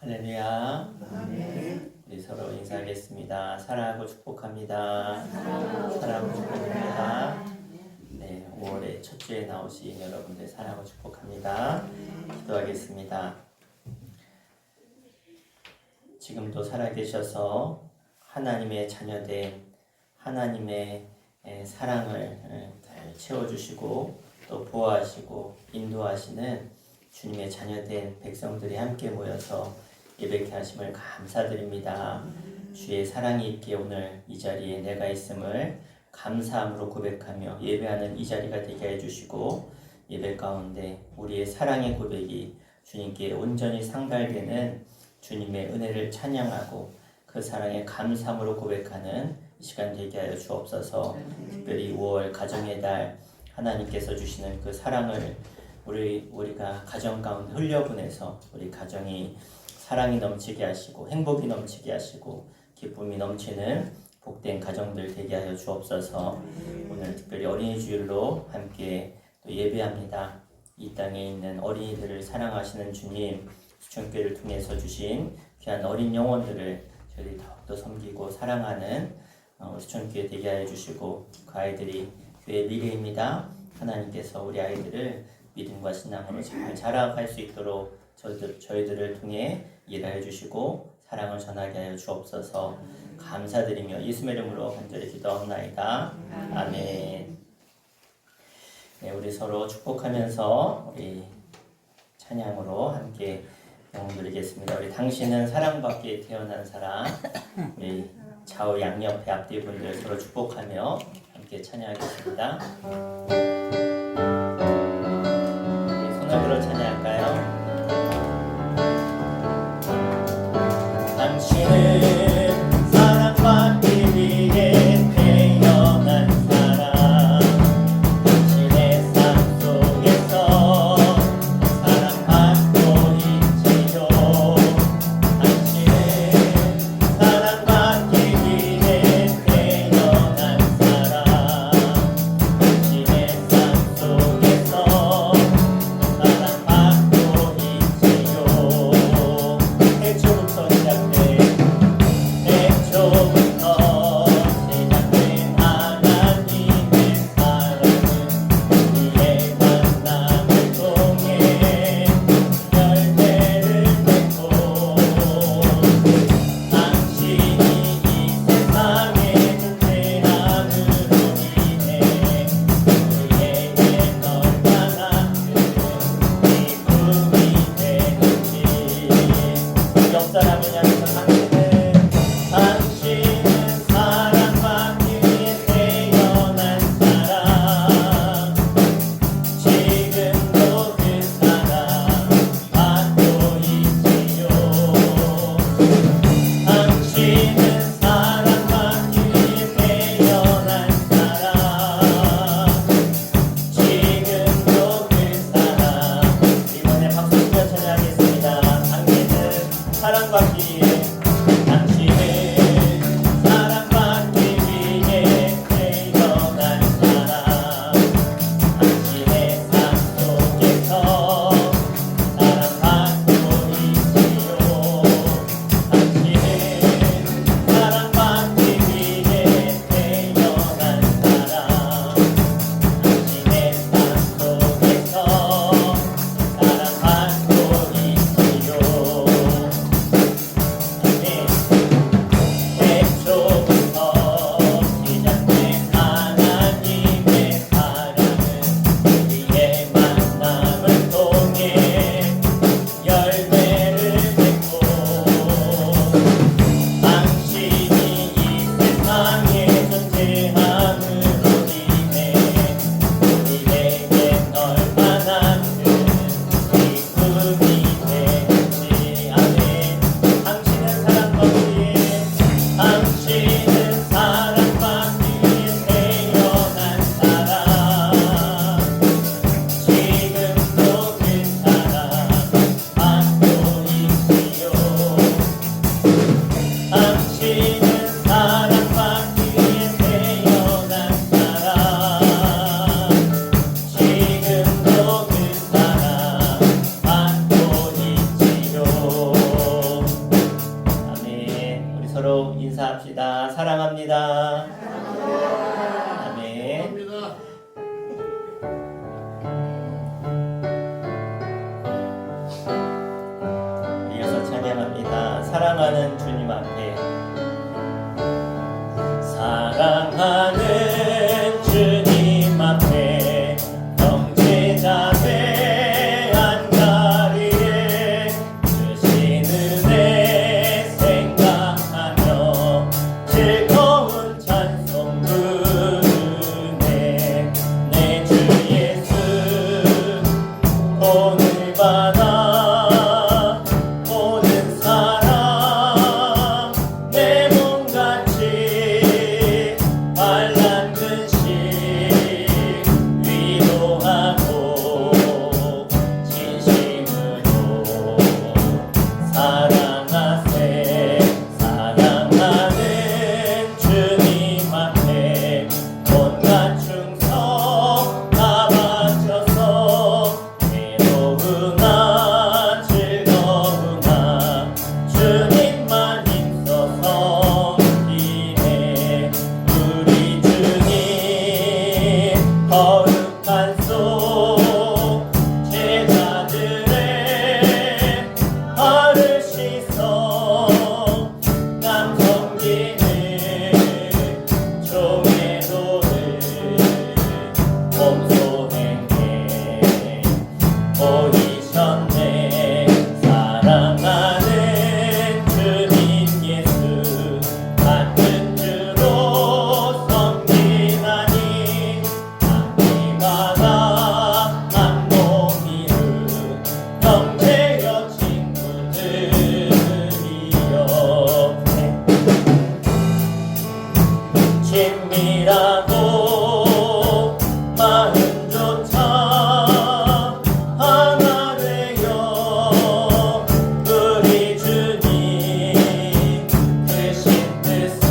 할렐루야. 아멘. 우리 서로 인사하겠습니다. 사랑하고 축복합니다. 사랑하고 축복합니다. 네, 5월의 첫 주에 나오신 여러분들 사랑하고 축복합니다. 기도하겠습니다. 지금도 살아계셔서 하나님의 자녀된 하나님의 사랑을 잘 채워주시고 또 보호하시고 인도하시는 주님의 자녀된 백성들이 함께 모여서 예배케 하심을 감사드립니다. 주의 사랑이 있기에 오늘 이 자리에 내가 있음을 감사함으로 고백하며 예배하는 이 자리가 되게 해주시고 예배 가운데 우리의 사랑의 고백이 주님께 온전히 상달되는 주님의 은혜를 찬양하고 그 사랑에 감사함으로 고백하는 이 시간 되게 하여 주옵소서. 특별히 5월 가정의 달 하나님께서 주시는 그 사랑을 우리가 가정 가운데 흘려보내서 우리 가정이 사랑이 넘치게 하시고 행복이 넘치게 하시고 기쁨이 넘치는 복된 가정들 되게 하여 주옵소서. 오늘 특별히 어린이 주일로 함께 또 예배합니다. 이 땅에 있는 어린이들을 사랑하시는 주님, 수천교회를 통해서 주신 귀한 어린 영혼들을 저희들이 더욱더 섬기고 사랑하는 수천교회 되게 하여 주시고 그 아이들이 교회의 미래입니다. 하나님께서 우리 아이들을 믿음과 신앙으로 잘 자라갈 수 있도록 저희들을 통해 일하여 주시고 사랑을 전하게 하여 주옵소서. 감사드리며 예수의 이름으로 간절히 기도하옵나이다. 아멘. 네, 우리 서로 축복하면서 우리 찬양으로 함께 영드리겠습니다. 우리 당신은 사랑받기에 태어난 사람, 우리 좌우 양옆에 앞뒤 분들 서로 축복하며 함께 찬양하겠습니다. 손으로 찬양할까요? 당신은 사랑받기 위해 태어난 사람, 당신의 삶 속에서 사랑받고 있지요. 당신은 사랑받기 위해 태어난 사람, 당신의 삶 속에서 사랑받고 인사합시다. 사랑합니다. 아멘. 감사합니다. 이어서 찬양합니다. 사랑하는 주님 앞에. 사랑하는 주님 앞에 형제자매 한자리에 주신 은혜 생각하며 즐거운 찬송 부르네. 내 주 예수 오늘 받아 모든 사랑 내 몸같이 환난 근심 위로하고 진심으로 사랑하세. 사랑하는 주님 앞에 온갖 충성 다 바쳐서 괴로우나 즐거우나 주님만 힘써 섬기네. 우리 주님 거룩한 속 제자들의 발을 씻어 남 섬기는 종의 도를 몸소행해 보이셨네. 사랑하는 주님 예수 같은 주로 섬기나니 앞뒤마다 한 몸이루 형제여 친구들이여. 친밀하고 마음조차 하나 되어 우리 주님 크신 뜻을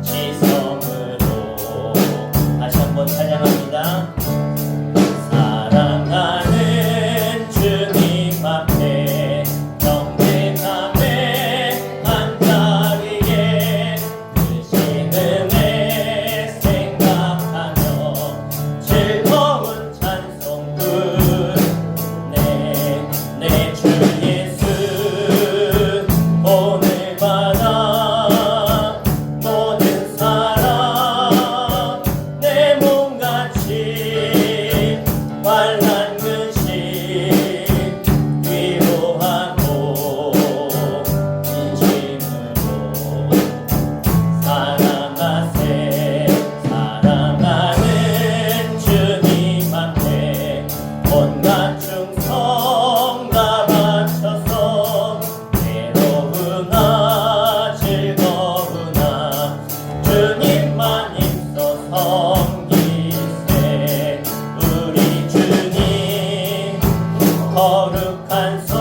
지성으로 다시 한번 찬양합니다. 사랑하는 주님 앞에 형제자매 한자리에 주신 은혜 생각하며 즐거운 찬송 부르네. 내 주 예수 오늘 받아 모든 사랑 내 몸같이 환난 근심 위로하고 진심으로 사랑하세. 사랑하는 주님 앞에 온갖 충성 다 바쳐서 괴로우나 즐거우나 주님만 힘써 섬기세. 우리 주님 거룩한 손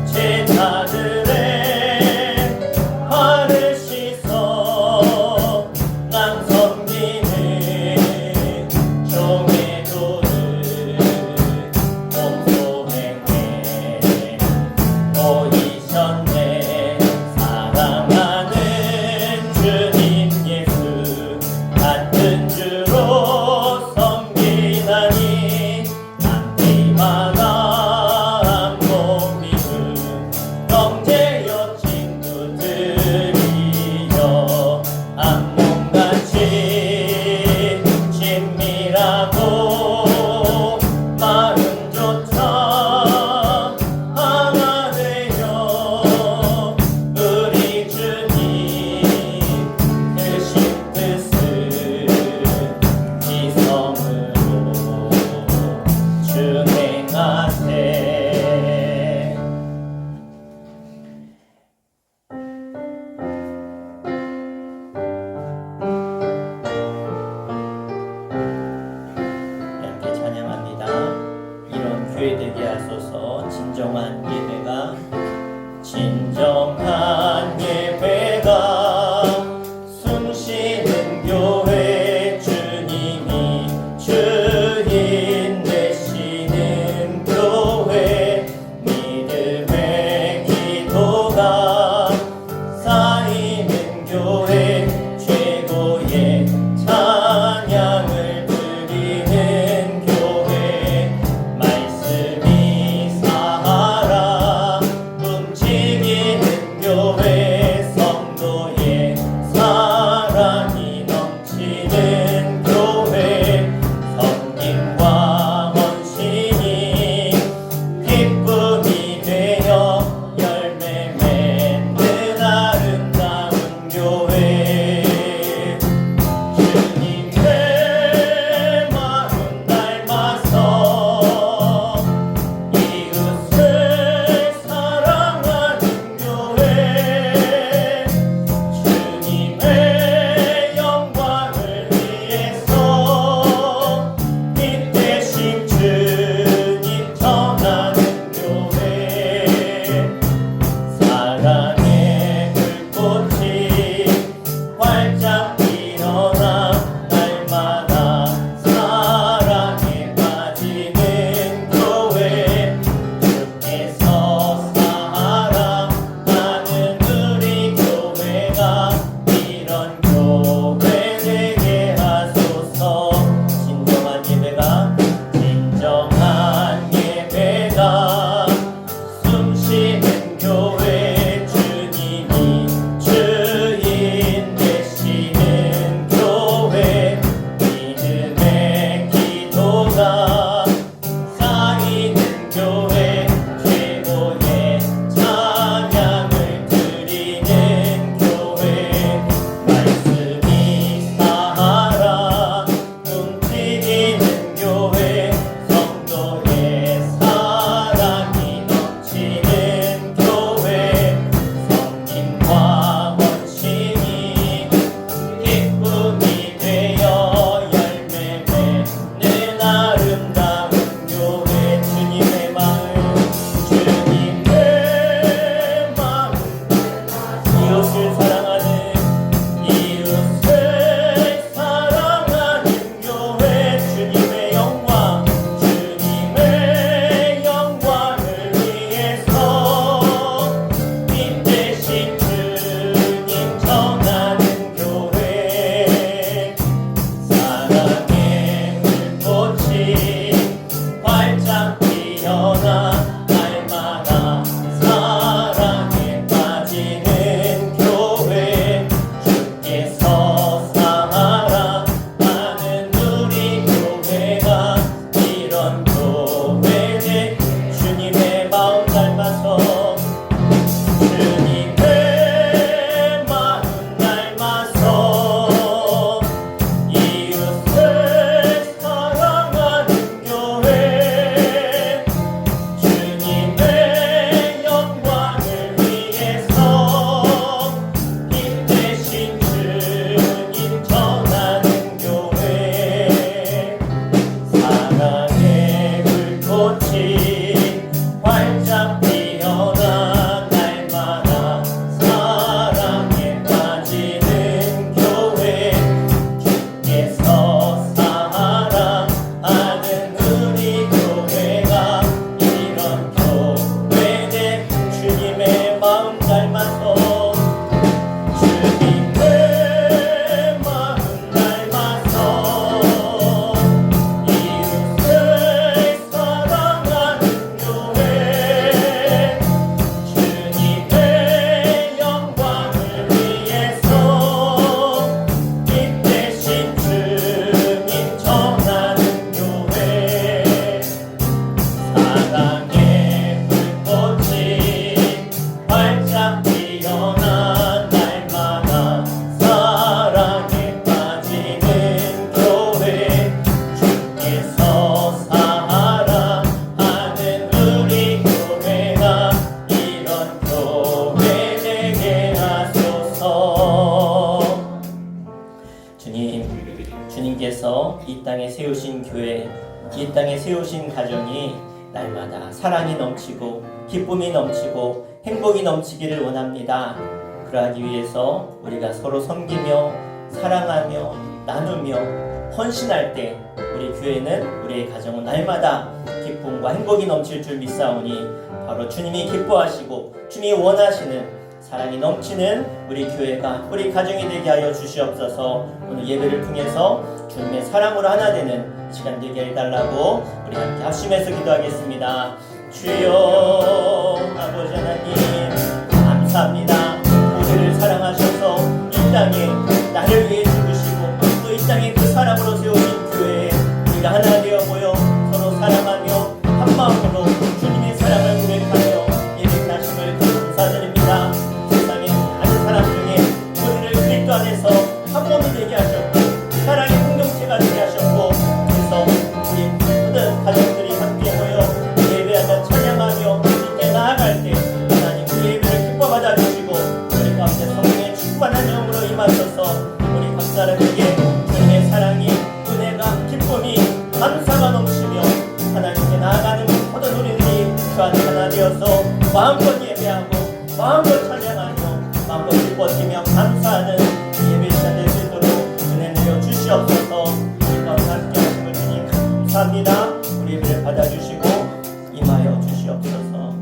제자들의 발을 씻어 남 섬기는 종의 도를 몸소행해 보이셨네. 사랑하는 주님 예수 같은 주로 섬기나니 앞뒤마다 한 몸이루 형제여 친구들이여. 한 몸같이 친밀하고 마음조차 하나 되어 우리 주님 크신 뜻을 지성으로 준행하세. 함께 찬양합니다. 이런 교회 되게 하소서. 진정한 예배가 진정한 예배가 숨쉬는 교회 주님이 주인 되시는 교회 믿음의 기도가 활짝 피어나 날마다 사랑에 빠지는 교회 주께서 사랑하는 우리 교회가 이런 교회된 주님의 마음 닮아서 주님의 마음 닮아서 이웃을 사랑하는 교회 주님의 영광을 위해서 이 대신 주님 전하는 교회 사랑의 불꽃이 활짝 피어나 날마다 사랑에 빠지는 교회 주께서 사랑하는 우리 교회가 이런 교회 되게 하소서. 주님께서 이 땅에 세우신 교회, 이 땅에 세우신 가정이 날마다 사랑이 넘치고 기쁨이 넘치고 행복이 넘치기를 원합니다. 그러하기 위해서 우리가 서로 섬기며 사랑하며 나누며 헌신할 때 우리 교회는, 우리의 가정은 날마다 기쁨과 행복이 넘칠 줄 믿사오니 바로 주님이 기뻐하시고 주님이 원하시는 사랑이 넘치는 우리 교회가, 우리 가정이 되게 하여 주시옵소서. 오늘 예배를 통해서 주님의 사랑으로 하나 되는 시간 되게 해달라고 우리 함께 합심해서 기도하겠습니다. 주여 아버지 하나님 감사합니다. 우리를 사랑하셔서 이 땅에 나를 위해 죽으시고 또 이 땅에 그 사랑으로 세우신 교회에 우리가 하나 되어 모여 서로 사랑하며 한 마음으로 주님의 사랑을 고백하며 예배하심을 감사드립니다. 세상에 많은 사람 중에 우리를 그리스도 안에서 한 몸이 되게 하셨고 사랑의 공동체가 되게 하셨고, 그래서 우리 모든 가족들이 함께 모여 예배하며 찬양하며 주님께 나아갈 때 하나님 그 예배를 기뻐 받아주시고 우리 가운데 성령의 충만한 영으로 임하셔서 우리 감사하게 주님의 사랑이, 은혜가, 기쁨이, 감사가 넘치며 하나님께 나아가는 모든 우리들이 주 안에 하나 되어서 마음껏 예배하고 마음껏 찬양하며 마음껏 기뻐지며 감사하는 예배 시간 될 수 있도록 은혜 내려 주시옵소서. 우리 가운데 함께 하심을 주님 감사합니다. 우리 예배를 받아주시고 임하여 주시옵소서.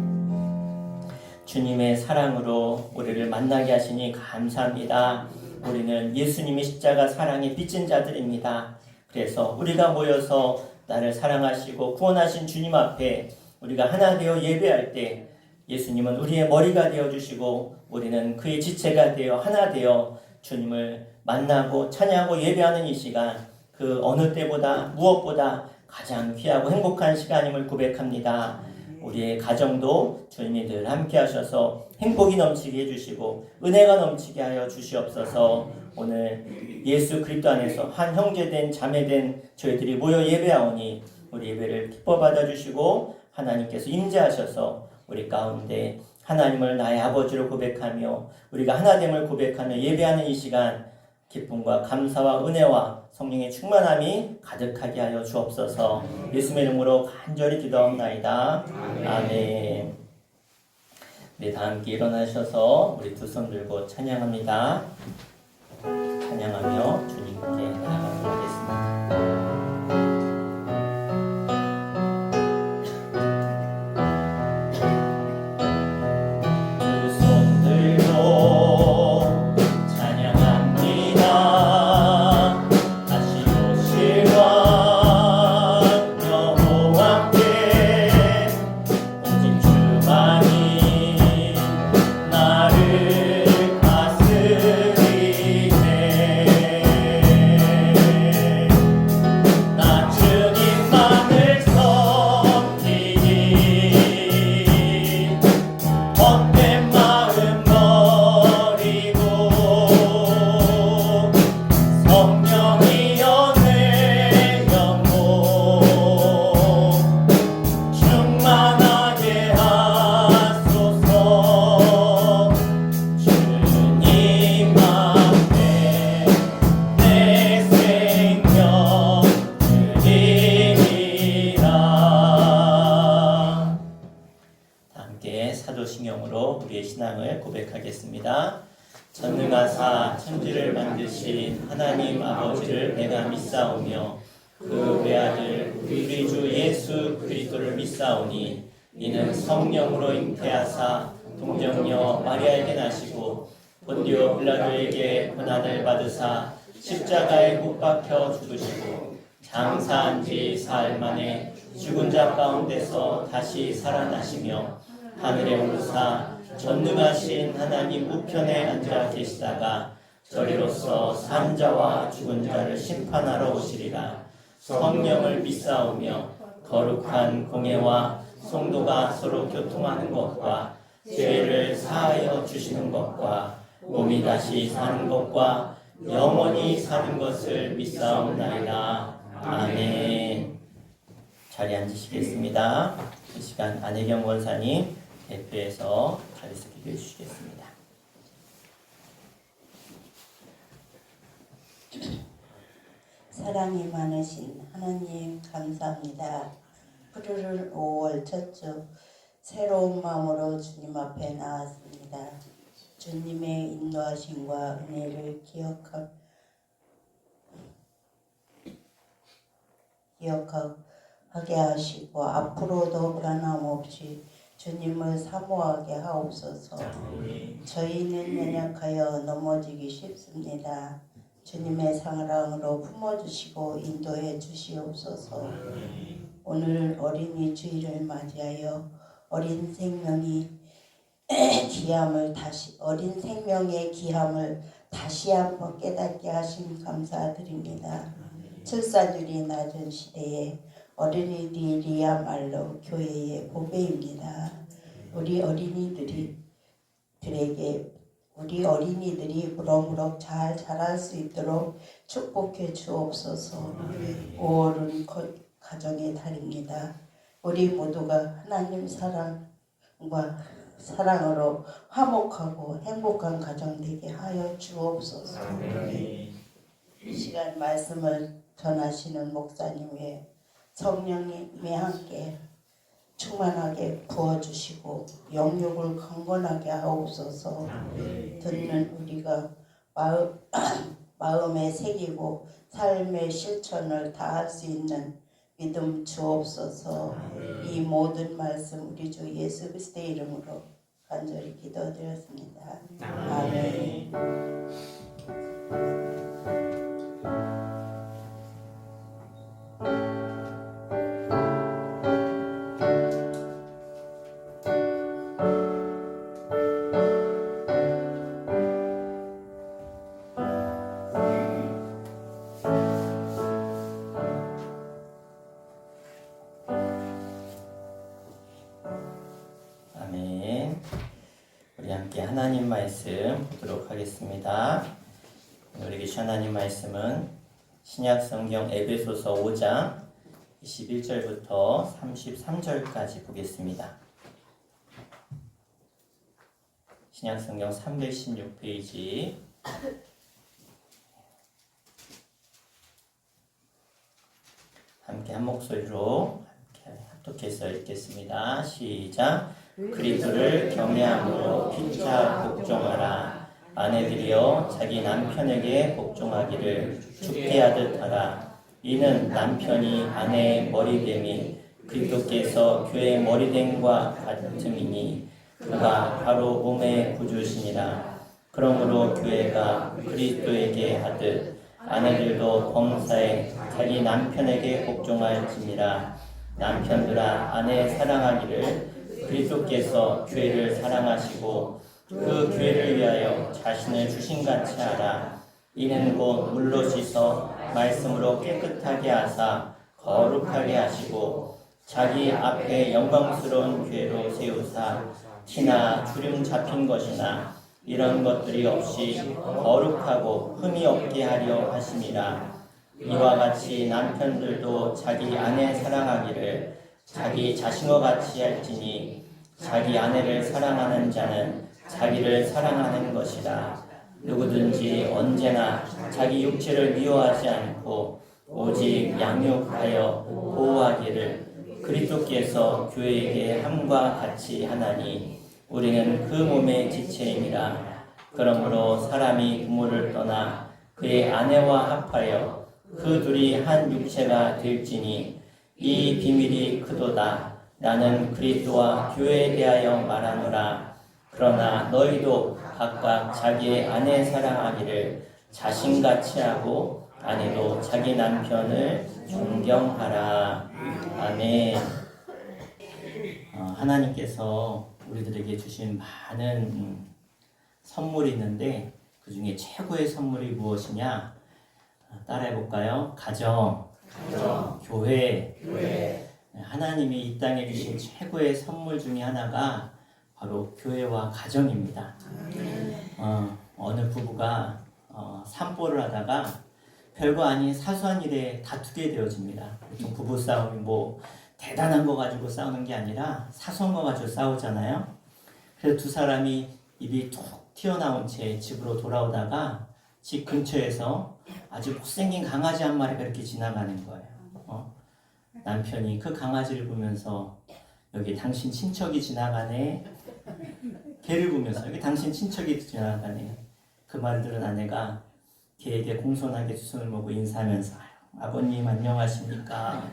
주님의 사랑으로 우리를 만나게 하시니 감사합니다. 우리는 예수님의 십자가 사랑에 빚진 자들입니다. 그래서 우리가 모여서 나를 사랑하시고 구원하신 주님 앞에 우리가 하나 되어 예배할 때 예수님은 우리의 머리가 되어주시고 우리는 그의 지체가 되어 하나 되어 주님을 만나고 찬양하고 예배하는 이 시간, 그 어느 때보다 무엇보다 가장 귀하고 행복한 시간임을 고백합니다. 우리의 가정도 주님이 늘 함께 하셔서 행복이 넘치게 해주시고 은혜가 넘치게 하여 주시옵소서. 오늘 예수 그리스도 안에서 한 형제된 자매된 저희들이 모여 예배하오니 우리 예배를 기뻐 받아주시고 하나님께서 임재하셔서 우리 가운데 하나님을 나의 아버지로 고백하며 우리가 하나됨을 고백하며 예배하는 이 시간 기쁨과 감사와 은혜와 성령의 충만함이 가득하게 하여 주옵소서. 예수의 이름으로 간절히 기도합나이다. 아멘. 네, 다 함께 일어나셔서 우리 두 손 들고 찬양합니다. 찬양하며 주님께 나아가도록 하겠습니다. 함께 사도신경으로 우리의 신앙을 고백하겠습니다. 전능하사 천지를 만드신 하나님 아버지를 내가 믿사오며 그 외아들 우리 주 예수 그리스도를 믿사오니 이는 성령으로 잉태하사 동정녀 마리아에게 나시고 본디오 빌라도에게 고난을 받으사 십자가에 못 박혀 죽으시고 장사한 지 사흘 만에 죽은 자 가운데서 다시 살아나시며 하늘에 오르사 전능하신 하나님 우편에 앉아 계시다가 저리로서 산 자와 죽은 자를 심판하러 오시리라. 성령을 믿사오며 거룩한 공예와 성도가 서로 교통하는 것과 죄를 사하여 주시는 것과 몸이 다시 사는 것과 영원히 사는 것을 믿사옵나이다. 아멘. 자리에 앉으시겠습니다. 이 시간 안혜경 원사님 대표해서 자리에서 기도해 주시겠습니다. 사랑이 많으신 하나님 감사합니다. 푸르른 5월 첫 주 새로운 마음으로 주님 앞에 나왔습니다. 주님의 인도하심과 은혜를 기억하게 하시고 앞으로도 변함없이 주님을 사모하게 하옵소서. 저희는 연약하여 넘어지기 쉽습니다. 주님의 사랑으로 품어주시고 인도해 주시옵소서. 오늘 어린이 주일을 맞이하여 어린 생명의 귀함을 다시 한번 깨닫게 하심 감사드립니다. 출산율이 낮은 시대에 어린이들이야말로 교회의 보배입니다. 우리 어린이들이 무럭무럭 잘 자랄 수 있도록 축복해 주옵소서. 5월은 가정의 달입니다. 우리 모두가 하나님 사랑으로 화목하고 행복한 가정 되게 하여 주옵소서. 이 시간 말씀을 전하시는 목사님의 성령님이 함께 충만하게 부어주시고 영육을 강건하게 하옵소서. 듣는 우리가 마음에 새기고 삶의 실천을 다할 수 있는 믿음 주옵소서. 이 모든 말씀 우리 주 예수 그리스도의 이름으로 간절히 기도드렸습니다. 아멘. 아멘. 우리 함께 하나님 말씀 보도록 하겠습니다. 우리 주신 하나님 말씀은 신약 성경 에베소서 5장 21절부터 33절까지 보겠습니다. 신약 성경 316페이지 함께 한 목소리로 함께 합독해서 읽겠습니다. 시작. 그리스도를 경외함으로 피차 복종하라. 아내들이여 자기 남편에게 복종하기를 죽게 하듯 하라. 이는 남편이 아내의 머리됨이 그리스도께서 교회의 머리됨과 같음이니 그가 바로 몸의 구주시니라. 그러므로 교회가 그리스도에게 하듯 아내들도 범사에 자기 남편에게 복종할지니라. 남편들아 아내 사랑하기를 그리스도께서 교회를 사랑하시고 그 교회를 위하여 자신을 주신같이 하라. 이는 곧 물로 씻어 말씀으로 깨끗하게 하사 거룩하게 하시고 자기 앞에 영광스러운 교회로 세우사 티나 주름 잡힌 것이나 이런 것들이 없이 거룩하고 흠이 없게 하려 하심이라. 이와 같이 남편들도 자기 아내 사랑하기를 자기 자신과 같이 할지니 자기 아내를 사랑하는 자는 자기를 사랑하는 것이라. 누구든지 언제나 자기 육체를 미워하지 않고 오직 양육하여 보호하기를 그리스도께서 교회에게 함과 같이 하나니 우리는 그 몸의 지체임이라. 그러므로 사람이 부모를 떠나 그의 아내와 합하여 그 둘이 한 육체가 될지니 이 비밀이 크도다. 나는 그리스도와 교회에 대하여 말하노라. 그러나 너희도 각각 자기의 아내 사랑하기를 자신같이 하고 아내도 자기 남편을 존경하라. 아멘. 하나님께서 우리들에게 주신 많은 선물이 있는데 그 중에 최고의 선물이 무엇이냐? 따라해 볼까요? 가정, 교회. 하나님이 이 땅에 주신 최고의 선물 중에 하나가 바로 교회와 가정입니다. 어느 부부가 산보를 하다가 별거 아닌 사소한 일에 다투게 되어집니다. 보통 부부 싸움이 뭐 대단한 거 가지고 싸우는 게 아니라 사소한 거 가지고 싸우잖아요. 그래서 두 사람이 입이 툭 튀어나온 채 집으로 돌아오다가 집 근처에서 아주 못생긴 강아지 한 마리가 이렇게 지나가는 거예요. 남편이 그 강아지를 보면서 여기 당신 친척이 지나가네. 개를 보면서 여기 당신 친척이 지나가네. 그 말을 들은 아내가 개에게 공손하게 두 손을 모고 인사하면서 아버님 안녕하십니까.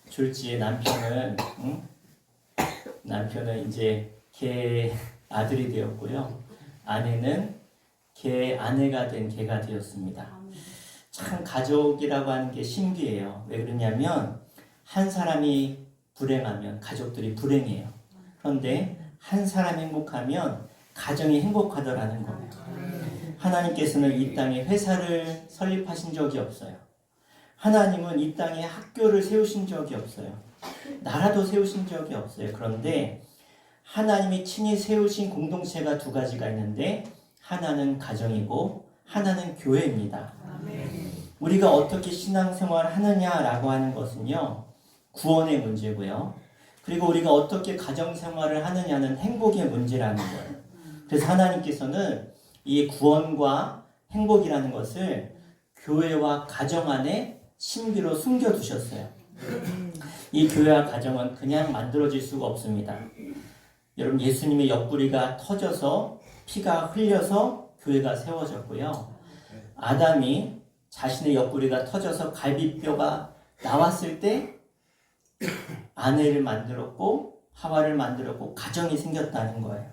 졸지에 남편은 이제 개 아들이 되었고요. 아내는 개 아내가 된 개가 되었습니다. 참 가족이라고 하는 게 신기해요. 왜 그러냐면 한 사람이 불행하면 가족들이 불행해요. 그런데 한 사람이 행복하면 가정이 행복하더라는 거예요. 하나님께서는 이 땅에 회사를 설립하신 적이 없어요. 하나님은 이 땅에 학교를 세우신 적이 없어요. 나라도 세우신 적이 없어요. 그런데 하나님이 친히 세우신 공동체가 두 가지가 있는데 하나는 가정이고 하나는 교회입니다. 우리가 어떻게 신앙생활을 하느냐라고 하는 것은요, 구원의 문제고요. 그리고 우리가 어떻게 가정생활을 하느냐는 행복의 문제라는 거예요. 그래서 하나님께서는 이 구원과 행복이라는 것을 교회와 가정 안에 신비로 숨겨두셨어요. 이 교회와 가정은 그냥 만들어질 수가 없습니다. 여러분, 예수님의 옆구리가 터져서 피가 흘려서 교회가 세워졌고요. 아담이 자신의 옆구리가 터져서 갈비뼈가 나왔을 때 아내를 만들었고 하와를 만들었고 가정이 생겼다는 거예요.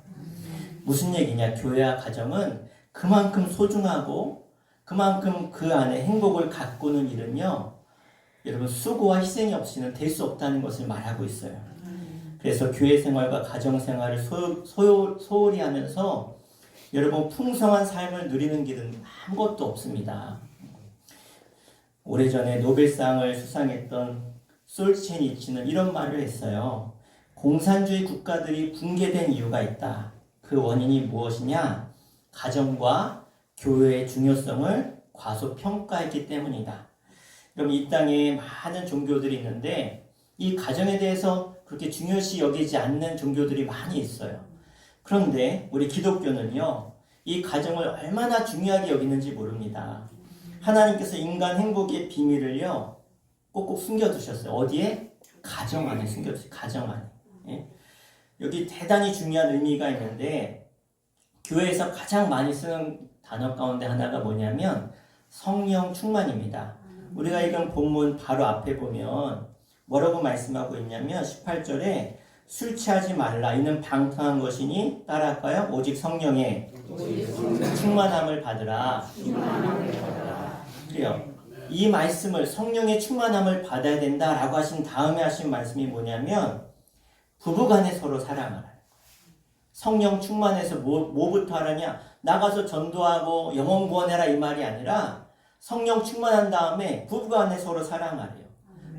무슨 얘기냐? 교회와 가정은 그만큼 소중하고 그만큼 그 안에 행복을 가꾸는 일은요, 여러분 수고와 희생이 없이는 될 수 없다는 것을 말하고 있어요. 그래서 교회 생활과 가정 생활을 소홀히 하면서 여러분 풍성한 삶을 누리는 길은 아무것도 없습니다. 오래전에 노벨상을 수상했던 솔제니치는 이런 말을 했어요. 공산주의 국가들이 붕괴된 이유가 있다. 그 원인이 무엇이냐? 가정과 교회의 중요성을 과소평가했기 때문이다. 그럼 이 땅에 많은 종교들이 있는데 이 가정에 대해서 그렇게 중요시 여기지 않는 종교들이 많이 있어요. 그런데 우리 기독교는요, 이 가정을 얼마나 중요하게 여기는지 모릅니다. 하나님께서 인간 행복의 비밀을요, 꼭꼭 숨겨두셨어요. 어디에? 가정 안에 숨겨두셨어요. 가정 안에. 예? 여기 대단히 중요한 의미가 있는데, 교회에서 가장 많이 쓰는 단어 가운데 하나가 뭐냐면 성령 충만입니다. 우리가 읽은 본문 바로 앞에 보면 뭐라고 말씀하고 있냐면 18절에 술 취하지 말라. 이는 방탕한 것이니 따라할까요? 오직 성령의 충만함을 받으라. 그래요. 이 말씀을 성령의 충만함을 받아야 된다라고 하신 다음에 하신 말씀이 뭐냐면 부부간에 서로 사랑하라. 성령 충만해서 뭐부터 하라냐? 나가서 전도하고 영혼 구원해라 이 말이 아니라 성령 충만한 다음에 부부간에 서로 사랑하래요.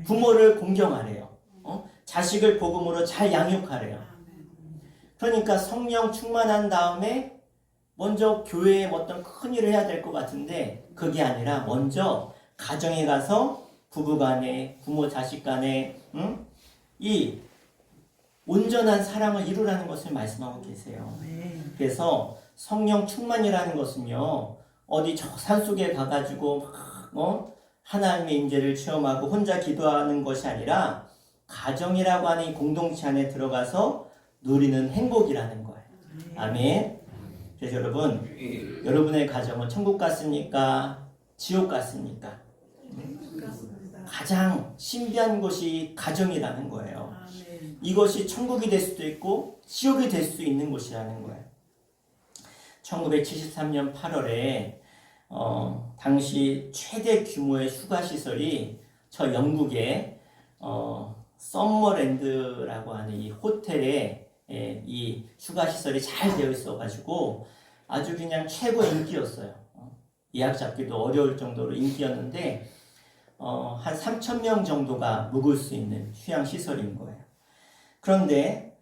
부모를 공경하래요. 자식을 복음으로 잘 양육하래요. 그러니까 성령 충만한 다음에 먼저 교회에 어떤 큰 일을 해야 될 것 같은데 그게 아니라 먼저 가정에 가서 부부간에 부모 자식 간에 이 온전한 사랑을 이루라는 것을 말씀하고 계세요. 그래서 성령 충만이라는 것은요, 어디 저 산속에 가가지고 하나님의 임재를 체험하고 혼자 기도하는 것이 아니라 가정이라고 하는 이 공동체 안에 들어가서 누리는 행복이라는 거예요. 아멘. 그래서 여러분, 여러분의 가정은 천국 같습니까? 지옥 같습니까? 가장 신비한 곳이 가정이라는 거예요. 이것이 천국이 될 수도 있고 지옥이 될 수 있는 곳이라는 거예요. 1973년 8월에 당시 최대 규모의 휴가 시설이 저 영국의 썸머랜드라고 하는 이 호텔에 이 휴가 시설이 잘 되어 있어 가지고 아주 그냥 최고 인기였어요. 예약 잡기도 어려울 정도로 인기였는데 한 3,000명 정도가 묵을 수 있는 휴양 시설인 거예요. 그런데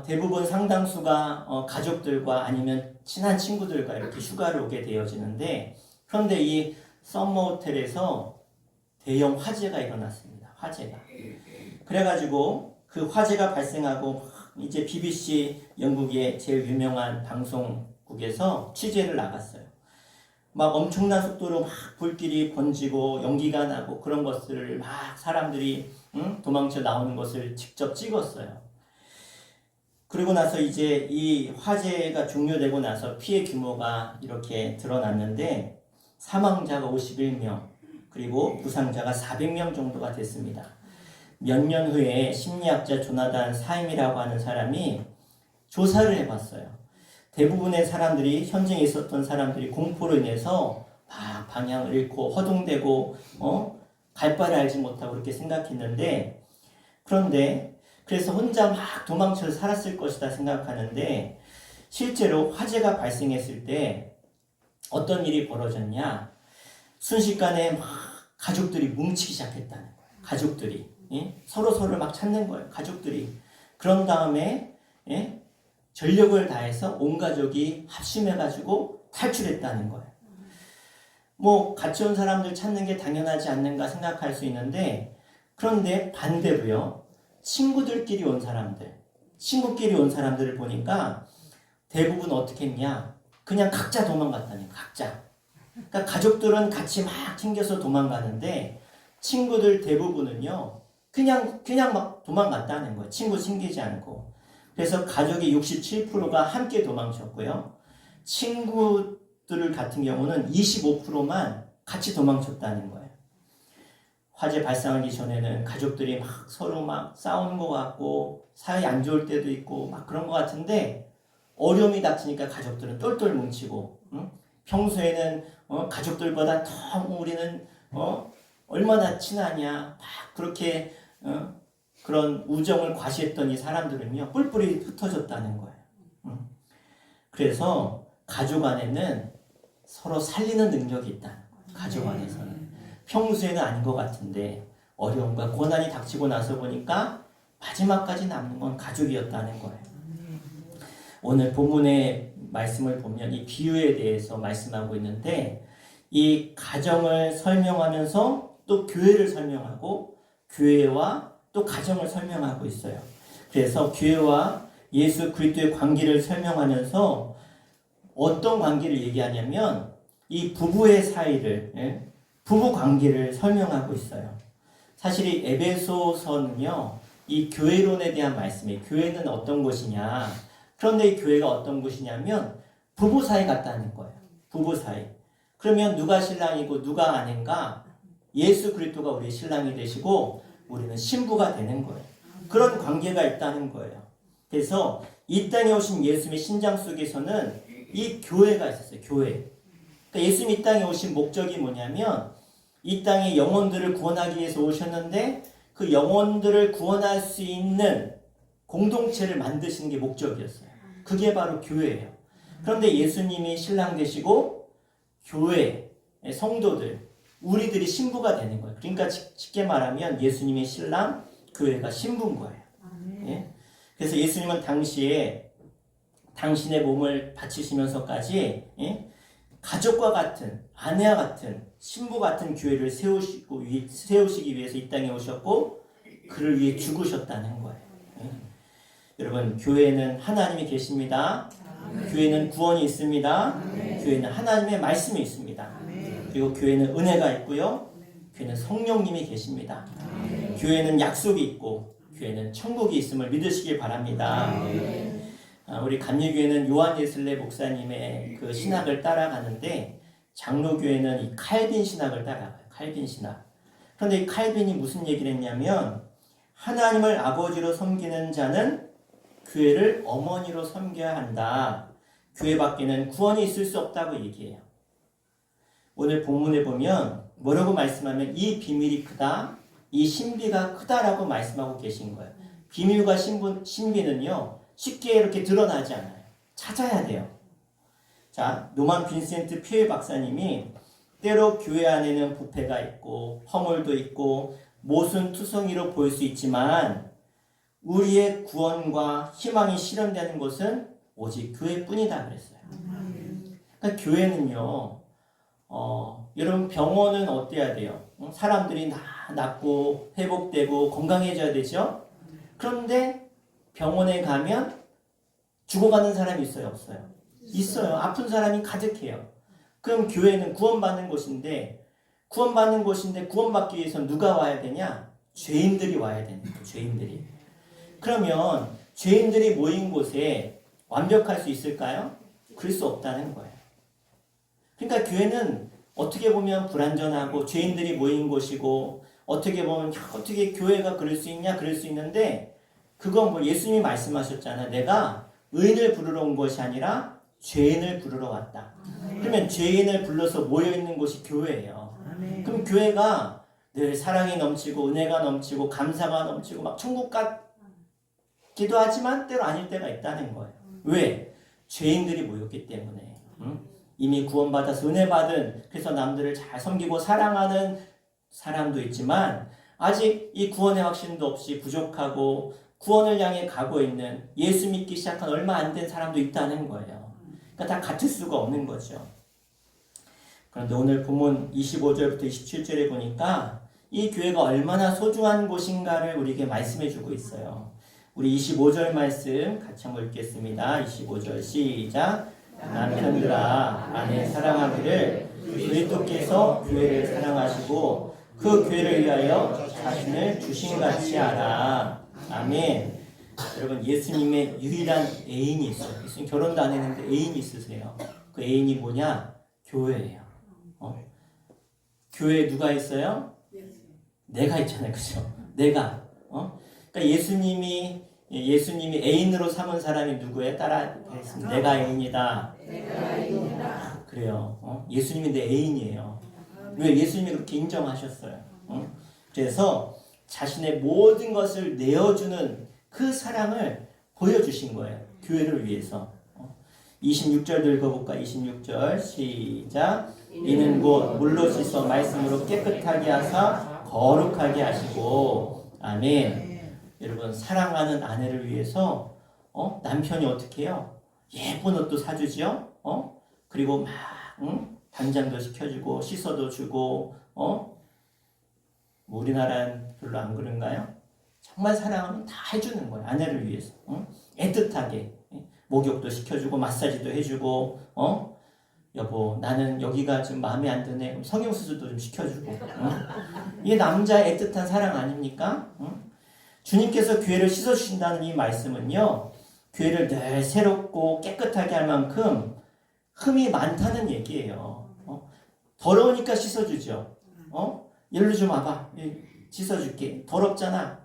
대부분 상당수가 가족들과 아니면 친한 친구들과 이렇게 휴가를 오게 되어지는데, 그런데 이 썸머 호텔에서 대형 화재가 일어났습니다. 화재가. 그래가지고 그 화재가 발생하고 이제 BBC 영국의 제일 유명한 방송국에서 취재를 나갔어요. 막 엄청난 속도로 막 불길이 번지고 연기가 나고 그런 것들을 막 사람들이 도망쳐 나오는 것을 직접 찍었어요. 그리고 나서 이제 이 화재가 종료되고 나서 피해 규모가 이렇게 드러났는데 사망자가 51명, 그리고 부상자가 400명 정도가 됐습니다. 몇 년 후에 심리학자 조나단 사임이라고 하는 사람이 조사를 해봤어요. 대부분의 사람들이, 현장에 있었던 사람들이 공포로 인해서 막 방향을 잃고 허둥대고 갈 바를 알지 못하고 그렇게 생각했는데, 그런데 그래서 혼자 막 도망쳐 살았을 것이다 생각하는데, 실제로 화재가 발생했을 때 어떤 일이 벌어졌냐, 순식간에 막 가족들이 뭉치기 시작했다는 거예요. 가족들이 서로를 막 찾는 거예요. 가족들이. 그런 다음에 전력을 다해서 온 가족이 합심해가지고 탈출했다는 거예요. 뭐 같이 온 사람들 찾는 게 당연하지 않는가 생각할 수 있는데, 그런데 반대로요, 친구들끼리 온 사람들, 친구끼리 온 사람들을 보니까 대부분 어떻게 했냐, 그냥 각자 도망갔다니, 각자. 그러니까 가족들은 같이 막 챙겨서 도망가는데 친구들 대부분은요 그냥 막 도망갔다는 거예요. 친구 챙기지 않고. 그래서 가족의 67%가 함께 도망쳤고요, 친구들 같은 경우는 25%만 같이 도망쳤다는 거예요. 화재 발생하기 전에는 가족들이 막 서로 막 싸우는 것 같고 사이 안 좋을 때도 있고 막 그런 것 같은데, 어려움이 닥치니까 가족들은 똘똘 뭉치고, 평소에는 가족들보다 더 우리는 얼마나 친하냐, 막 그렇게 그런 우정을 과시했던 이 사람들은요 뿔뿔이 흩어졌다는 거예요. 그래서 가족 안에는 서로 살리는 능력이 있다는 거예요. 가족 안에서는. 평소에는 아닌 것 같은데 어려움과 고난이 닥치고 나서 보니까 마지막까지 남는 건 가족이었다는 거예요. 오늘 본문의 말씀을 보면 이 비유에 대해서 말씀하고 있는데, 이 가정을 설명하면서 또 교회를 설명하고 교회와 또 가정을 설명하고 있어요. 그래서 교회와 예수 그리스도의 관계를 설명하면서 어떤 관계를 얘기하냐면 이 부부의 사이를, 부부 관계를 설명하고 있어요. 사실 이 에베소서는요 이 교회론에 대한 말씀이에요. 교회는 어떤 곳이냐, 그런데 이 교회가 어떤 곳이냐면 부부 사이 같다는 거예요. 부부 사이. 그러면 누가 신랑이고 누가 아내인가? 예수 그리스도가 우리의 신랑이 되시고 우리는 신부가 되는 거예요. 그런 관계가 있다는 거예요. 그래서 이 땅에 오신 예수님의 신장 속에서는 이 교회가 있었어요. 교회. 그러니까 예수님이 이 땅에 오신 목적이 뭐냐면 이 땅에 영혼들을 구원하기 위해서 오셨는데 그 영혼들을 구원할 수 있는 공동체를 만드시는 게 목적이었어요. 그게 바로 교회예요. 그런데 예수님이 신랑 되시고 교회, 성도들, 우리들이 신부가 되는 거예요. 그러니까 쉽게 말하면 예수님의 신랑, 교회가 신부인 거예요. 예? 그래서 예수님은 당시에 당신의 몸을 바치시면서까지 가족과 같은, 아내와 같은, 신부 같은 교회를 세우시기 위해서 이 땅에 오셨고 그를 위해 죽으셨다는 거예요. 여러분, 교회에는 하나님이 계십니다. 교회는 구원이 있습니다. 교회는 하나님의 말씀이 있습니다. 그리고 교회는 은혜가 있고요. 교회는 성령님이 계십니다. 교회는 약속이 있고 교회는 천국이 있음을 믿으시길 바랍니다. 우리 감리교회는 요한 예슬레 목사님의 그 신학을 따라가는데 장로교회는 이 칼빈 신학을 따라가요. 칼빈 신학. 그런데 이 칼빈이 무슨 얘기를 했냐면 하나님을 아버지로 섬기는 자는 교회를 어머니로 섬겨야 한다. 교회 밖에는 구원이 있을 수 없다고 얘기해요. 오늘 본문에 보면 뭐라고 말씀하면 이 비밀이 크다, 이 신비가 크다라고 말씀하고 계신 거예요. 비밀과 신비는요 쉽게 이렇게 드러나지 않아요. 찾아야 돼요. 자, 노만 빈센트 피엘 박사님이 때로 교회 안에는 부패가 있고 허물도 있고 모순투성이로 보일 수 있지만 우리의 구원과 희망이 실현되는 곳은 오직 교회뿐이다 그랬어요. 그러니까 교회는요, 여러분 병원은 어때야 돼요? 사람들이 낫고 회복되고 건강해져야 되죠? 그런데 병원에 가면 죽어가는 사람이 있어요, 없어요? 있어요. 아픈 사람이 가득해요. 그럼 교회는 구원받는 곳인데 구원받기 위해서 누가 와야 되냐? 죄인들이 와야 되는 거예요. 죄인들이. 그러면 죄인들이 모인 곳에 완벽할 수 있을까요? 그럴 수 없다는 거예요. 그러니까 교회는 어떻게 보면 불완전하고 죄인들이 모인 곳이고 어떻게 보면 어떻게 교회가 그럴 수 있냐? 그럴 수 있는데 그건 뭐 예수님이 말씀하셨잖아요. 내가 의인을 부르러 온 것이 아니라 죄인을 부르러 왔다. 그러면 죄인을 불러서 모여있는 곳이 교회예요. 그럼 교회가 늘 사랑이 넘치고 은혜가 넘치고 감사가 넘치고 막 천국 같기도 하지만 때로 아닐 때가 있다는 거예요. 왜? 죄인들이 모였기 때문에. 이미 구원받아서 은혜 받은 그래서 남들을 잘 섬기고 사랑하는 사람도 있지만 아직 이 구원의 확신도 없이 부족하고 구원을 향해 가고 있는 예수 믿기 시작한 얼마 안 된 사람도 있다는 거예요. 그러니까 다 같을 수가 없는 거죠. 그런데 오늘 본문 25절부터 27절에 보니까 이 교회가 얼마나 소중한 곳인가를 우리에게 말씀해 주고 있어요. 우리 25절 말씀 같이 한번 읽겠습니다. 25절 시작. 남편들아 아내 사랑하기를 그리스도께서 교회를 사랑하시고 그 교회를 위하여 자신을 주신같이 하라. 아멘. 여러분 예수님의 유일한 애인이 있어요. 예수님 결혼도 안 했는데 애인이 있으세요. 그 애인이 뭐냐? 교회예요. 교회에 누가 있어요? 내가 있잖아요. 그죠? 내가. 그러니까 예수님이 애인으로 삼은 사람이 누구예요? 따라하겠습니다. 내가 애인이다. 그래요. 예수님이 내 애인이에요. 왜? 예수님이 그렇게 인정하셨어요. 그래서 자신의 모든 것을 내어주는 그 사랑을 보여주신 거예요. 교회를 위해서. 26절 읽어볼까? 26절 시작. 이는 곧 물로 씻어 말씀으로 깨끗하게 하사 거룩하게 하시고. 아멘. 여러분 사랑하는 아내를 위해서 남편이 어떻게 해요? 예쁜 옷도 사주지요. 그리고 막 단장도 시켜주고 씻어도 주고 우리나라는 별로 안 그런가요? 정말 사랑하면 다 해주는 거예요. 아내를 위해서. 애틋하게 목욕도 시켜주고 마사지도 해주고 여보 나는 여기가 좀 마음에 안 드네. 그럼 성형수술도 좀 시켜주고. 이게 남자의 애틋한 사랑 아닙니까? 주님께서 교회를 씻어주신다는 이 말씀은요. 교회를 늘 새롭고 깨끗하게 할 만큼 흠이 많다는 얘기예요. 더러우니까 씻어주죠. 일로 좀 와봐. 씻어줄게. 더럽잖아.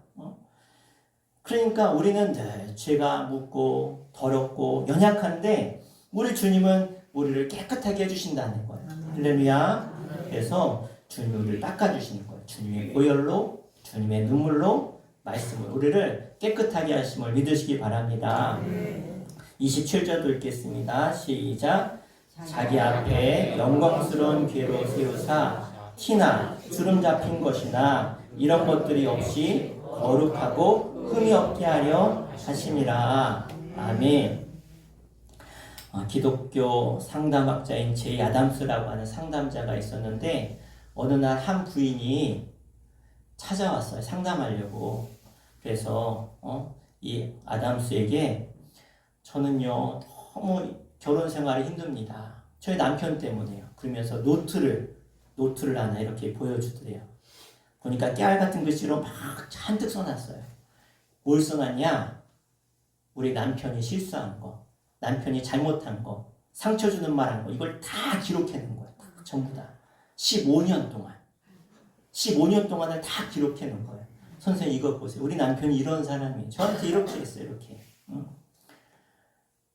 그러니까 우리는 늘 죄가 묻고 더럽고 연약한데 우리 주님은 우리를 깨끗하게 해주신다는 거예요. 할렐루야. 그래서 주님이 우리를 닦아주시는 거예요. 주님의 보혈로 주님의 눈물로 말씀을 우리를 깨끗하게 하심을 믿으시기 바랍니다. 27절도 읽겠습니다. 시작. 자기 앞에 영광스러운 궤로 세우사 티나 주름 잡힌 것이나 이런 것들이 없이 거룩하고 흠이 없게 하려 하심이라. 아멘. 기독교 상담학자인 제이 아담스라고 하는 상담자가 있었는데 어느 날 한 부인이 찾아왔어요. 상담하려고. 그래서 이 아담스에게 저는요 너무 결혼 생활이 힘듭니다. 저희 남편 때문에요. 그러면서 노트를 하나 이렇게 보여주더래요. 보니까 깨알 같은 글씨로 막 잔뜩 써놨어요. 뭘 써놨냐? 우리 남편이 실수한 거, 남편이 잘못한 거, 상처 주는 말 한 거, 이걸 다 기록해 놓은 거예요. 다, 전부 다. 15년 동안. 15년 동안을 다 기록해 놓은 거예요. 선생님 이거 보세요. 우리 남편이 이런 사람이에요. 저한테 이렇게 했어요. 이렇게.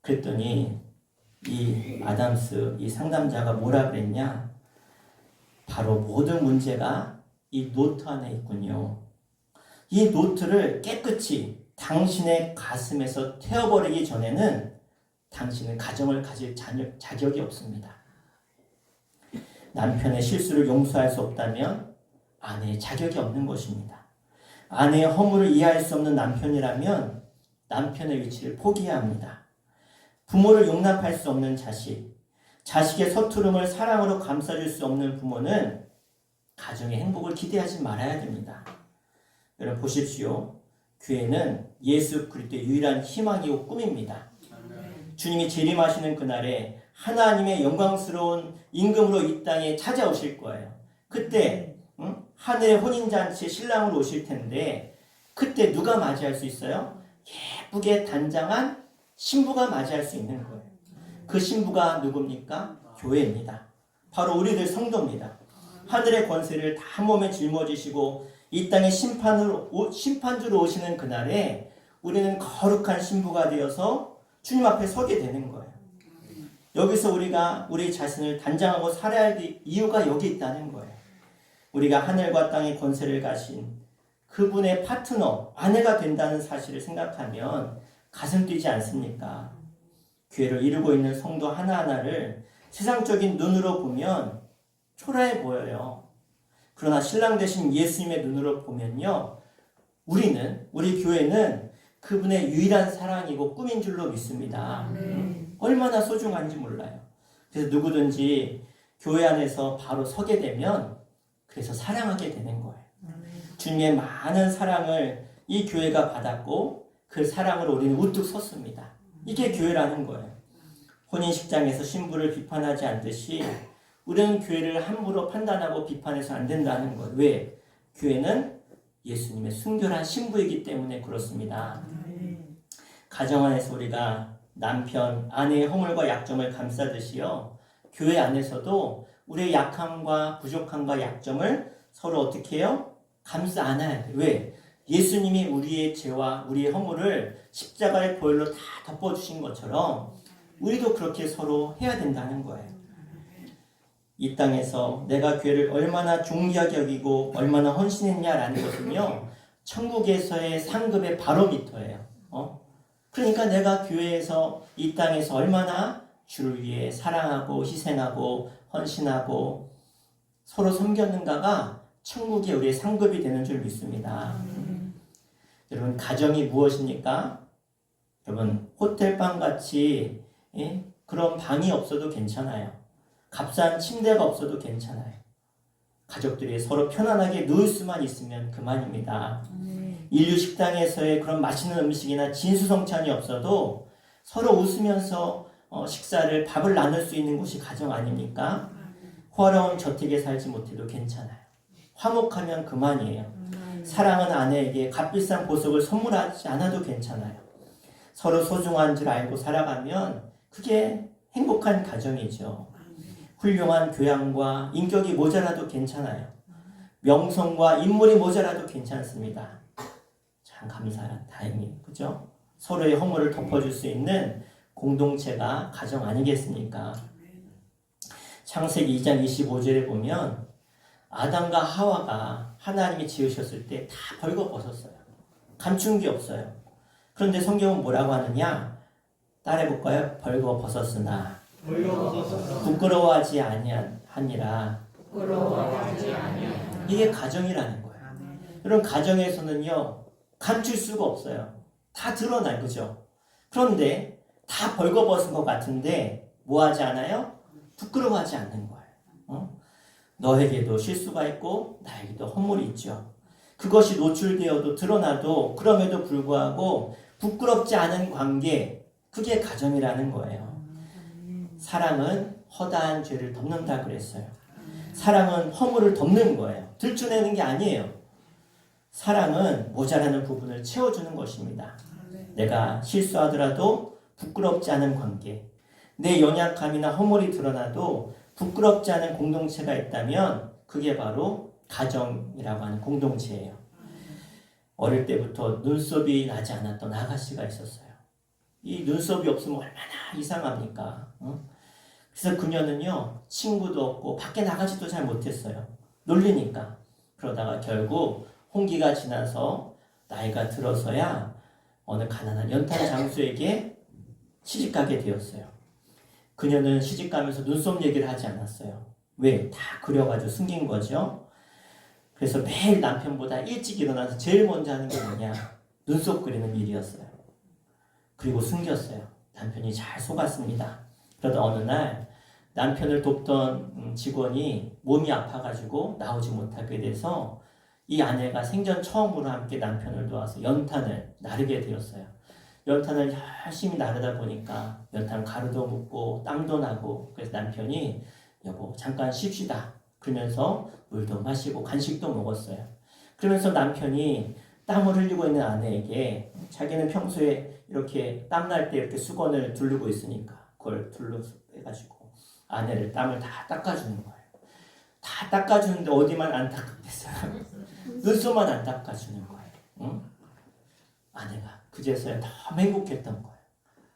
그랬더니 이 아담스, 이 상담자가 뭐라 그랬냐? 바로 모든 문제가 이 노트 안에 있군요. 이 노트를 깨끗이 당신의 가슴에서 태워버리기 전에는 당신은 가정을 가질 자격이 없습니다. 남편의 실수를 용서할 수 없다면 아내의 자격이 없는 것입니다. 아내의 허물을 이해할 수 없는 남편이라면 남편의 위치를 포기해야 합니다. 부모를 용납할 수 없는 자식, 자식의 서투름을 사랑으로 감싸줄 수 없는 부모는 가정의 행복을 기대하지 말아야 됩니다. 여러분 보십시오. 교회는 예수 그리스도의 유일한 희망이고 꿈입니다. 주님이 재림하시는 그날에 하나님의 영광스러운 임금으로 이 땅에 찾아오실 거예요. 그때 하늘의 혼인잔치에 신랑으로 오실 텐데 그때 누가 맞이할 수 있어요? 예쁘게 단장한 신부가 맞이할 수 있는 거예요. 그 신부가 누굽니까? 교회입니다. 바로 우리들 성도입니다. 하늘의 권세를 다 한 몸에 짊어지시고 이 땅에 심판주로 오시는 그날에 우리는 거룩한 신부가 되어서 주님 앞에 서게 되는 거예요. 여기서 우리가 우리 자신을 단장하고 살아야 할 이유가 여기 있다는 거예요. 우리가 하늘과 땅의 권세를 가신 그분의 파트너, 아내가 된다는 사실을 생각하면 가슴 뛰지 않습니까? 교회를 이루고 있는 성도 하나하나를 세상적인 눈으로 보면 초라해 보여요. 그러나 신랑 되신 예수님의 눈으로 보면요, 우리 교회는 그분의 유일한 사랑이고 꿈인 줄로 믿습니다. 얼마나 소중한지 몰라요. 그래서 누구든지 교회 안에서 바로 서게 되면 그래서 사랑하게 되는 거예요. 주님의 많은 사랑을 이 교회가 받았고 그 사랑으로 우리는 우뚝 섰습니다. 이게 교회라는 거예요. 혼인식장에서 신부를 비판하지 않듯이 우리는 교회를 함부로 판단하고 비판해서 안 된다는 거예요. 왜? 교회는 예수님의 순결한 신부이기 때문에 그렇습니다. 가정 안에서 우리가 남편, 아내의 허물과 약점을 감싸듯이요, 교회 안에서도 우리의 약함과 부족함과 약점을 서로 어떻게 해요? 감싸 안아야 돼요. 왜? 예수님이 우리의 죄와 우리의 허물을 십자가의 보혈로 다 덮어주신 것처럼 우리도 그렇게 서로 해야 된다는 거예요. 이 땅에서 내가 교회를 얼마나 존귀하게 여기고 얼마나 헌신했냐라는 것은요, 천국에서의 상급의 바로미터예요. 그러니까 내가 교회에서 이 땅에서 얼마나 주를 위해 사랑하고 희생하고 헌신하고 서로 섬겼는가가 천국에 우리의 상급이 되는 줄 믿습니다. 여러분, 가정이 무엇입니까? 여러분, 호텔방 같이 그런 방이 없어도 괜찮아요. 값싼 침대가 없어도 괜찮아요. 가족들이 서로 편안하게 누울 수만 있으면 그만입니다. 인류 식당에서의 그런 맛있는 음식이나 진수성찬이 없어도 서로 웃으면서 밥을 나눌 수 있는 곳이 가정 아닙니까? 호화로운 저택에 살지 못해도 괜찮아요. 화목하면 그만이에요. 사랑하는 아내에게 값비싼 보석을 선물하지 않아도 괜찮아요. 서로 소중한 줄 알고 살아가면 그게 행복한 가정이죠. 훌륭한 교양과 인격이 모자라도 괜찮아요. 명성과 인물이 모자라도 괜찮습니다. 참 감사한 다행히, 그죠? 서로의 허물을 덮어줄 수 있는 공동체가 가정 아니겠습니까? 창세기 2장 25절에 보면 아담과 하와가 하나님이 지으셨을 때 다 벌거벗었어요. 감춘 게 없어요. 그런데 성경은 뭐라고 하느냐? 따라해볼까요? 벌거벗었으나 부끄러워하지 아니하니라. 이게 가정이라는 거예요. 이런 가정에서는요, 감출 수가 없어요. 다 드러나요. 그죠? 그런데 다 벌거벗은 것 같은데 뭐 하지 않아요? 부끄러워하지 않는 거예요. 너에게도 실수가 있고 나에게도 허물이 있죠. 그것이 노출되어도 드러나도 그럼에도 불구하고 부끄럽지 않은 관계, 그게 가정이라는 거예요. 사랑은 허다한 죄를 덮는다 그랬어요. 사랑은 허물을 덮는 거예요. 들춰내는 게 아니에요. 사랑은 모자라는 부분을 채워주는 것입니다. 내가 실수하더라도 부끄럽지 않은 관계, 내 연약함이나 허물이 드러나도 부끄럽지 않은 공동체가 있다면 그게 바로 가정이라고 하는 공동체예요. 어릴 때부터 눈썹이 나지 않았던 아가씨가 있었어요. 이 눈썹이 없으면 얼마나 이상합니까? 그래서 그녀는요, 친구도 없고 밖에 나가지도 잘 못했어요. 놀리니까. 그러다가 결국 홍기가 지나서 나이가 들어서야 어느 가난한 연탄 장수에게 시집가게 되었어요. 그녀는 시집가면서 눈썹 얘기를 하지 않았어요. 왜? 다 그려가지고 숨긴 거죠. 그래서 매일 남편보다 일찍 일어나서 제일 먼저 하는 게 뭐냐? 눈썹 그리는 일이었어요. 그리고 숨겼어요. 남편이 잘 속았습니다. 그러다 어느 날 남편을 돕던 직원이 몸이 아파가지고 나오지 못하게 돼서 이 아내가 생전 처음으로 함께 남편을 도와서 연탄을 나르게 되었어요. 연탄을 열심히 나르다 보니까 연탄 가루도 묻고 땀도 나고, 그래서 남편이 여보 잠깐 쉽시다 그러면서 물도 마시고 간식도 먹었어요. 그러면서 남편이 땀을 흘리고 있는 아내에게 자기는 평소에 이렇게 땀날 때 이렇게 수건을 두르고 있으니까 그걸 둘러서 빼가지고 아내를 땀을 다 닦아주는 거예요. 다 닦아주는데 어디만 안 닦았겠어요? 눈썹만 안 닦아주는 거예요. 응? 아내가 그제서야 너무 행복했던 거예요.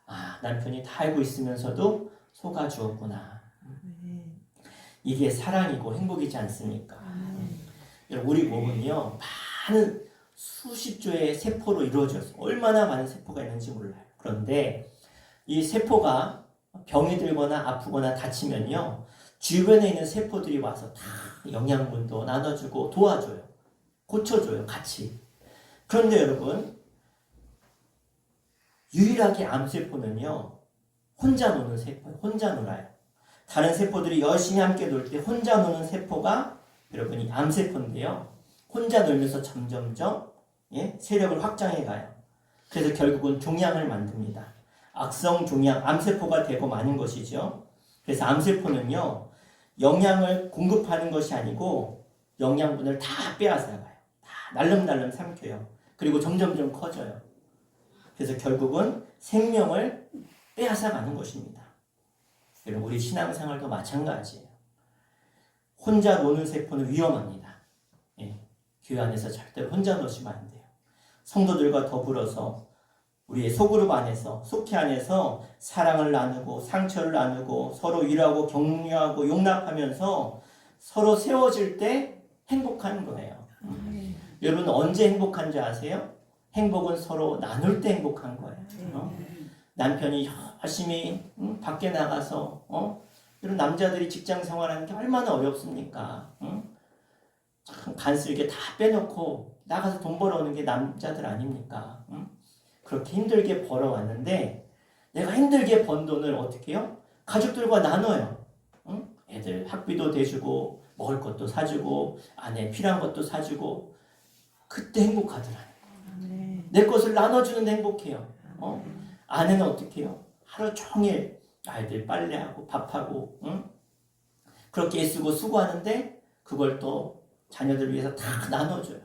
아, 남편이 다 알고 있으면서도 속아주었구나. 이게 사랑이고 행복이지 않습니까? 우리 몸은요, 많은 수십 조의 세포로 이루어졌어요. 얼마나 많은 세포가 있는지 몰라요. 그런데 이 세포가 병이 들거나 아프거나 다치면요, 주변에 있는 세포들이 와서 다 영양분도 나눠주고 도와줘요. 고쳐줘요, 같이. 그런데 여러분, 유일하게 암세포는요, 혼자 노는 세포예요. 혼자 놀아요. 다른 세포들이 열심히 함께 놀 때 혼자 노는 세포가 여러분이 암세포인데요. 혼자 놀면서 점점점 세력을 확장해 가요. 그래서 결국은 종양을 만듭니다. 악성 종양, 암세포가 되고 마는 것이죠. 그래서 암세포는요, 영양을 공급하는 것이 아니고 영양분을 다 빼앗아가요. 다 날름날름 삼켜요. 그리고 점점점 커져요. 그래서 결국은 생명을 빼앗아가는 것입니다. 여러분, 우리 신앙생활도 마찬가지예요. 혼자 노는 세포는 위험합니다. 교회 안에서 절대로 혼자 노시면 안 돼요. 성도들과 더불어서 우리의 소그룹 안에서, 속회 안에서 사랑을 나누고 상처를 나누고 서로 위로하고 격려하고 용납하면서 서로 세워질 때 행복한 거예요. 여러분 언제 행복한지 아세요? 행복은 서로 나눌 때 행복한 거예요. 남편이 열심히 밖에 나가서 이런 남자들이 직장 생활하는 게 얼마나 어렵습니까? 참 간쓸게 다 빼놓고 나가서 돈 벌어오는 게 남자들 아닙니까? 그렇게 힘들게 벌어왔는데 내가 힘들게 번 돈을 어떻게 해요? 가족들과 나눠요. 애들 학비도 대주고 먹을 것도 사주고 아내 필요한 것도 사주고, 그때 행복하더라고요. 내 것을 나눠주는데 행복해요. 아내는 어떻게 해요? 하루 종일 아이들 빨래하고 밥하고 그렇게 애쓰고 수고하는데 그걸 또 자녀들 위해서 다 나눠줘요.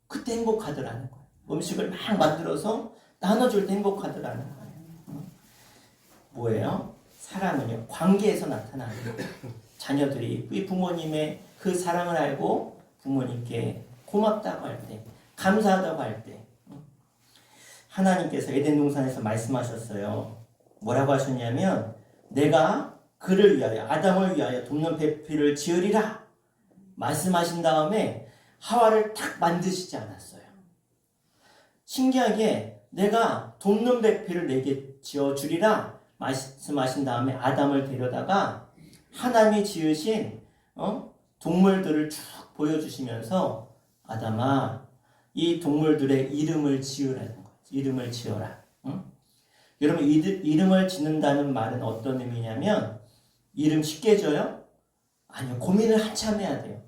그때 행복하더라는 거예요. 음식을 막 만들어서 나눠줄 때 행복하더라는 거예요. 뭐예요? 사랑은요, 관계에서 나타나는 거예요. 자녀들이 이 부모님의 그 사랑을 알고 부모님께 고맙다고 할 때, 감사하다고 할 때, 하나님께서 에덴 동산에서 말씀하셨어요. 뭐라고 하셨냐면 내가 그를 위하여, 아담을 위하여 돕는 배필을 지으리라 말씀하신 다음에 하와를 탁 만드시지 않았어요. 신기하게 내가 돕는 배필을 내게 지어주리라 말씀하신 다음에 아담을 데려다가 하나님이 지으신 동물들을 쭉 보여주시면서 아담아, 이 동물들의 이름을 지으라는 거예요. 이름을 지어라. 여러분, 이름을 짓는다는 말은 어떤 의미냐면 이름 쉽게 져요? 아니요, 고민을 한참 해야 돼요.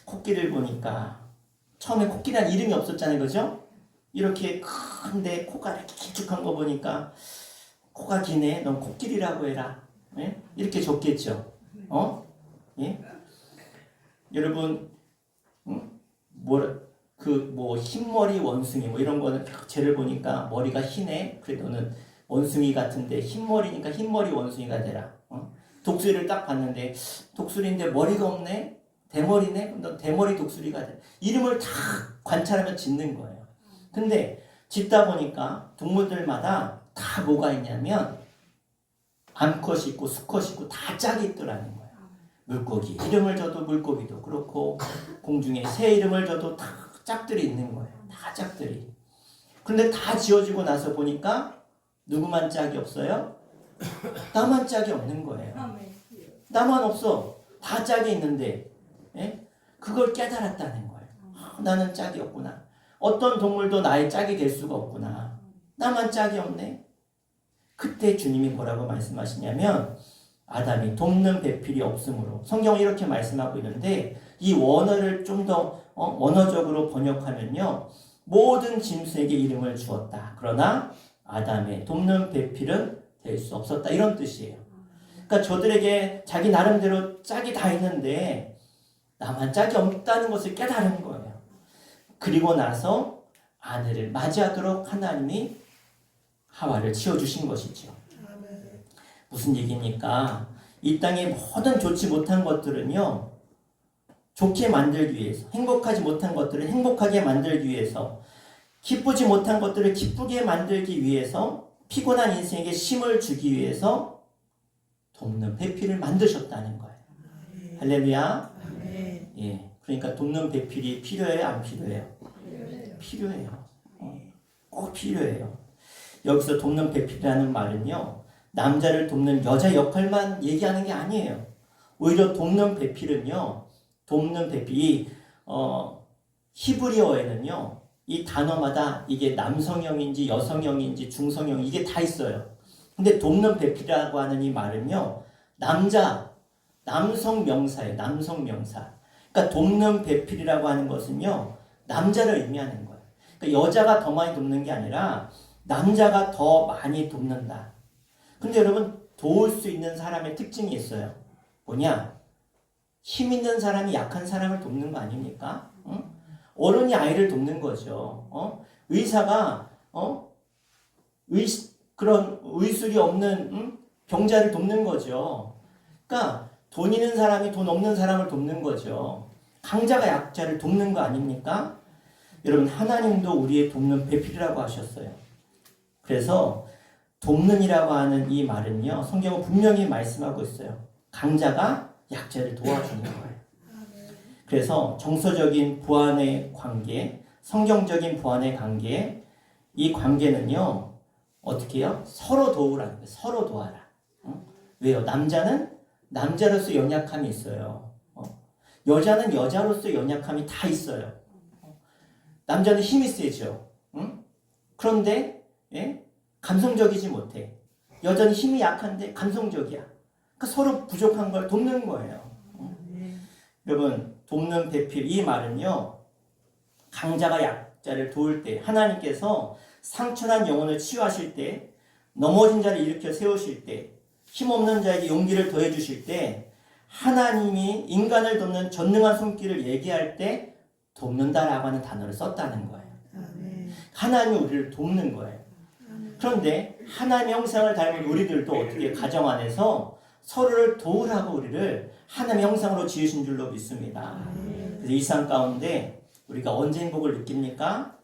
코끼리를 보니까 처음에 코끼리란 이름이 없었잖아요, 그죠? 이렇게 큰데 코가 이렇게 길쭉한 거 보니까 코가 기네, 넌 코끼리라고 해라. 예? 이렇게 줬겠죠. 예? 여러분, 뭐 흰머리 원숭이 뭐 이런 거는 쟤를 보니까 머리가 흰해. 그래 너는 원숭이 같은데 흰머리니까 흰머리 원숭이가 되라. 독수리를 딱 봤는데 독수리인데 머리가 없네. 대머리네. 그럼 너 대머리 독수리가 돼. 이름을 다 관찰하면 짓는 거예요. 근데 짓다 보니까 동물들마다 다 뭐가 있냐면 암컷이 있고 수컷이 있고 다 짝이 있더라는 거예요. 물고기 이름을 줘도 물고기도 그렇고 공중에 새 이름을 줘도 다 짝들이 있는 거예요. 다 짝들이. 그런데 다 지어지고 나서 보니까 누구만 짝이 없어요? 나만 짝이 없는 거예요. 나만 없어. 다 짝이 있는데 그걸 깨달았다는 거예요. 나는 짝이 없구나. 어떤 동물도 나의 짝이 될 수가 없구나. 나만 짝이 없네. 그때 주님이 뭐라고 말씀하시냐면 아담이 돕는 배필이 없으므로 성경은 이렇게 말씀하고 있는데 이 원어를 좀 더 원어적으로 번역하면요. 모든 짐승에게 이름을 주었다. 그러나 아담의 돕는 배필은 될 수 없었다. 이런 뜻이에요. 그러니까 저들에게 자기 나름대로 짝이 다 있는데 나만 짝이 없다는 것을 깨달은 거예요. 그리고 나서 아내를 맞이하도록 하나님이 하와를 지어주신 것이죠. 무슨 얘기입니까? 이 땅의 모든 좋지 못한 것들은요. 좋게 만들기 위해서, 행복하지 못한 것들을 행복하게 만들기 위해서, 기쁘지 못한 것들을 기쁘게 만들기 위해서, 피곤한 인생에게 쉼을 주기 위해서 돕는 배필을 만드셨다는 거예요. 할렐루야. 예, 그러니까 돕는 배필이 필요해요, 안 필요해요? 필요해요. 꼭 필요해요. 여기서 돕는 배필이라는 말은요, 남자를 돕는 여자 역할만 얘기하는 게 아니에요. 오히려 돕는 배필은요, 돕는 배필이 히브리어에는요, 이 단어마다 이게 남성형인지 여성형인지 중성형 이게 다 있어요. 근데 돕는 배필이라고 하는 이 말은요, 남성 명사예요. 남성 명사. 그러니까 돕는 배필이라고 하는 것은요, 남자를 의미하는 거예요. 그러니까 여자가 더 많이 돕는 게 아니라 남자가 더 많이 돕는다. 근데 여러분, 도울 수 있는 사람의 특징이 있어요. 뭐냐? 힘 있는 사람이 약한 사람을 돕는 거 아닙니까? 응? 어른이 아이를 돕는 거죠. 의사가 그런 의술이 없는 병자를 돕는 거죠. 그러니까 돈 있는 사람이 돈 없는 사람을 돕는 거죠. 강자가 약자를 돕는 거 아닙니까? 여러분, 하나님도 우리의 돕는 배필이라고 하셨어요. 그래서 돕는이라고 하는 이 말은요, 성경은 분명히 말씀하고 있어요. 강자가 약자를 도와주는 거예요. 그래서 정서적인 부한의 관계, 성경적인 부한의 관계, 이 관계는요, 어떻게 해요? 서로 도우라는 거예요. 서로 도와라. 왜요? 남자는 남자로서 연약함이 있어요. 여자는 여자로서 연약함이 다 있어요. 남자는 힘이 세죠. 그런데 감성적이지 못해. 여자는 힘이 약한데 감성적이야. 그러니까 서로 부족한 걸 돕는 거예요. 여러분, 돕는 배필 이 말은요, 강자가 약자를 도울 때, 하나님께서 상처난 영혼을 치유하실 때, 넘어진 자를 일으켜 세우실 때, 힘없는 자에게 용기를 더해 주실 때, 하나님이 인간을 돕는 전능한 손길을 얘기할 때 돕는다라고 하는 단어를 썼다는 거예요. 하나님이 우리를 돕는 거예요. 그런데 하나님의 형상을 닮은 우리들도 어떻게 가정 안에서 서로를 도우라고 우리를 하나님의 형상으로 지으신 줄로 믿습니다. 그래서 이 삶 가운데 우리가 언제 행복을 느낍니까?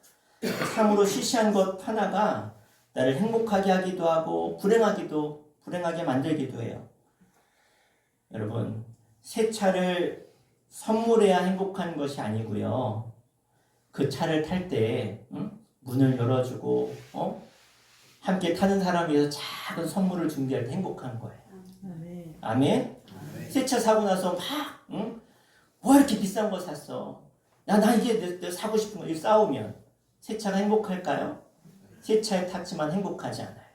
참으로 시시한 것 하나가 나를 행복하게 하기도 하고 불행하게 만들기도 해요. 여러분, 새 차를 선물해야 행복한 것이 아니고요. 그 차를 탈 때 문을 열어주고 함께 타는 사람을 위해서 작은 선물을 준비할 때 행복한 거예요. 아멘. 새 차 사고 나서 뭐 이렇게 비싼 거 샀어. 나 이게 내 사고 싶은 거. 이렇게 싸우면 새 차가 행복할까요? 새 차에 탔지만 행복하지 않아요.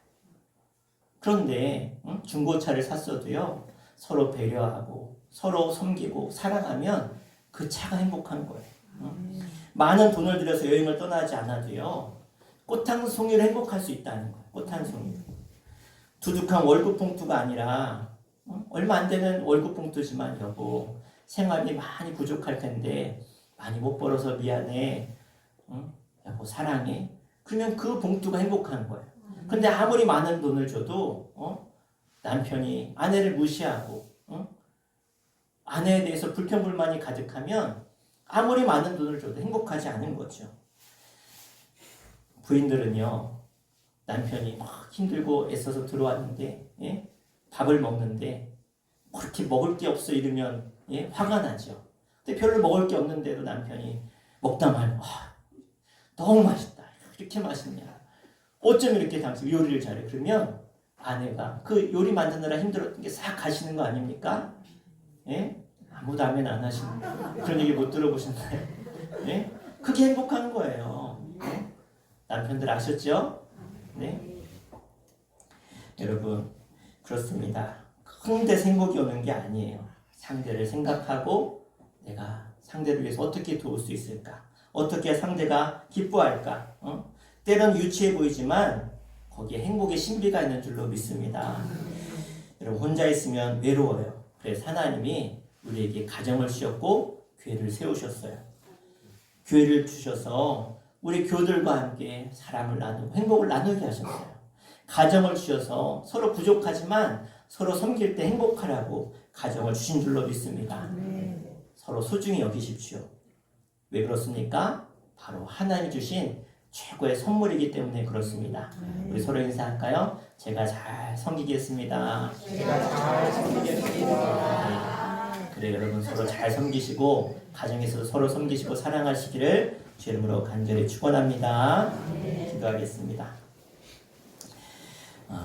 그런데 중고차를 샀어도요, 서로 배려하고 서로 섬기고 사랑하면 그 차가 행복한 거예요. 많은 돈을 들여서 여행을 떠나지 않아도요, 꽃 한 송이로 행복할 수 있다는 거예요. 꽃 한 송이. 두둑한 월급 봉투가 아니라 얼마 안 되는 월급 봉투지만 여보, 생활이 많이 부족할 텐데 많이 못 벌어서 미안해. 응? 여보 사랑해. 그러면 그 봉투가 행복한 거예요. 근데 아무리 많은 돈을 줘도 남편이 아내를 무시하고 아내에 대해서 불평불만이 가득하면 아무리 많은 돈을 줘도 행복하지 않은 거죠. 부인들은요, 남편이 막 힘들고 애써서 들어왔는데 밥을 먹는데 그렇게 먹을 게 없어 이러면 화가 나죠. 근데 별로 먹을 게 없는데도 남편이 먹다 말고 너무 맛있다. 이렇게 맛있냐. 어쩜 이렇게 당신 요리를 잘해. 그러면 아내가 그 요리 만드느라 힘들었던 게 싹 가시는 거 아닙니까? 아무도 아멘 안 하시는 그런 얘기 못 들어보셨나요? 그게 행복한 거예요. 남편들 아셨죠? 네? 여러분 그렇습니다. 큰데 행복이 오는 게 아니에요. 상대를 생각하고 내가 상대를 위해서 어떻게 도울 수 있을까? 어떻게 상대가 기뻐할까? 때론 유치해 보이지만 거기에 행복의 신비가 있는 줄로 믿습니다. 여러분 혼자 있으면 외로워요. 그래서 하나님이 우리에게 가정을 주셨고 교회를 세우셨어요. 교회를 주셔서 우리 교들과 함께 사랑을 나누고 행복을 나누게 하셨어요. 가정을 주셔서 서로 부족하지만 서로 섬길 때 행복하라고 가정을 주신 줄로 믿습니다. 서로 소중히 여기십시오. 왜 그렇습니까? 바로 하나님이 주신 최고의 선물이기 때문에 그렇습니다. 우리 서로 인사할까요? 제가 잘 섬기겠습니다. 그래 여러분 서로 잘 섬기시고 가정에서 서로 섬기시고 사랑하시기를 주 이름으로 간절히 축원합니다. 기도하겠습니다.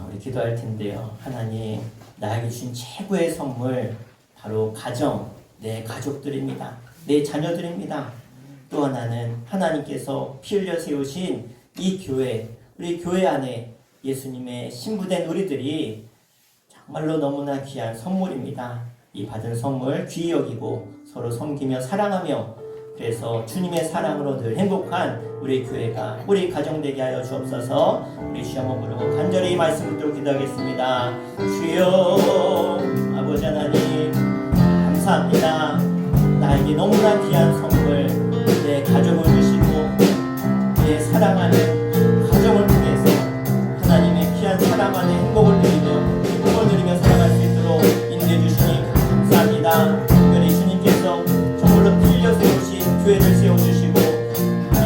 우리 기도할 텐데요. 하나님 나에게 주신 최고의 선물 바로 가정, 내 가족들입니다. 내 자녀들입니다. 또 하나는 하나님께서 피 흘려 세우신 이 교회, 우리 교회 안에 예수님의 신부된 우리들이 정말로 너무나 귀한 선물입니다. 이 받은 선물 귀히 여기고 서로 섬기며 사랑하며 그래서 주님의 사랑으로 늘 행복한 우리 교회가 우리 가정 되게 하여 주옵소서. 우리 주여 한번 부르고 간절히 이 말씀 듣도록 기도하겠습니다. 주여 아버지 하나님 감사합니다. 나에게 너무나 귀한 선물 내 가족을 주시고 내 사랑하는 가정을 통해서 하나님의 귀한 사랑 안에 행복을 누리며 기쁨을 누리며 살아갈 수 있도록 인도해 주시니 감사합니다. 특별히 주님께서 정말로 피 흘려 세우신 교회를 세워주시고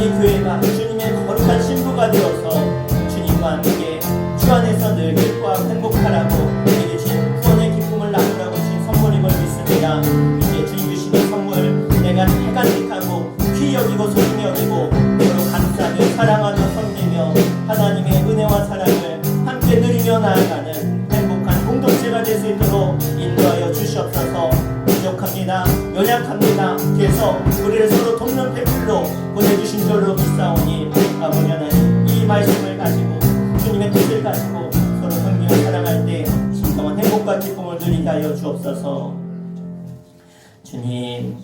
이 교회가 주님의 거룩한 신부가 되어서 주님과 함께 주 안에서 늘 기뻐하고 행복하라고 우리에게 주신 구원의 기쁨을 나누라고 주신 선물임을 믿습니다. 이제 주님 주시는 선물 내가 간직하고 귀히 여기고 소중히 여기고 서로 감사하며 사랑하며 섬기며 하나님의 은혜와 사랑을 함께 누리며 나아가는 행복한 공동체가 될 수 있도록 인도하여 주시옵소서. 부족합니다. 연약합니다. 그래서 우리를 서로 돕는 배필로 보내주신 줄로 믿사오니 아버지 하나님 이 말씀을 가지고 주님의 뜻을 가지고 서로 섬기며 사랑할 때 진정한 행복과 기쁨을 누리게 하여 주옵소서. 주님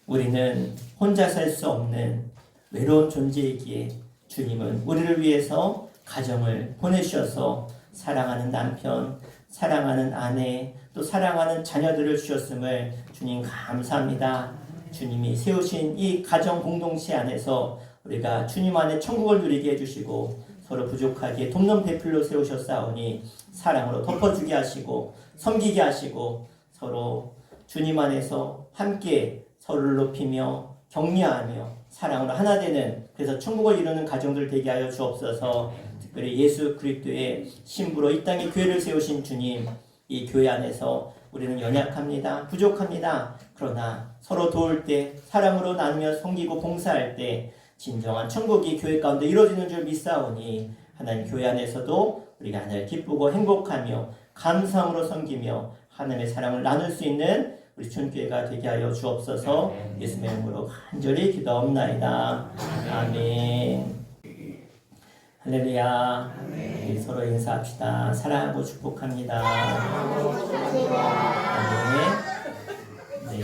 우리는 혼자 살 수 없는 외로운 존재이기에 주님은 우리를 위해서 가정을 보내주셔서 사랑하는 남편, 사랑하는 아내, 또 사랑하는 자녀들을 주셨음을 주님 감사합니다. 주님이 세우신 이 가정 공동체 안에서 우리가 주님 안에 천국을 누리게 해주시고 서로 부족하게 돕는 배필로 세우셨사오니 사랑으로 덮어주게 하시고 섬기게 하시고 서로 주님 안에서 함께 서로를 높이며 격려하며 사랑으로 하나 되는 그래서 천국을 이루는 가정들 되게 하여 주옵소서. 특별히 예수 그리스도의 신부로 이 땅에 교회를 세우신 주님 이 교회 안에서 우리는 연약합니다. 부족합니다. 그러나 서로 도울 때 사랑으로 나누며 섬기고 봉사할 때 진정한 천국이 교회 가운데 이루어지는 줄 믿사오니 하나님 교회 안에서도 우리가 하나님을 기쁘고 행복하며 감사함으로 섬기며 하나님의 사랑을 나눌 수 있는 우리 촌교회가 되게 하여 주옵소서. 예수님의 이름으로 간절히 기도옵나이다. 아멘. 할렐루야. 우리 서로 인사합시다. 사랑하고 축복합니다. 아멘. 네.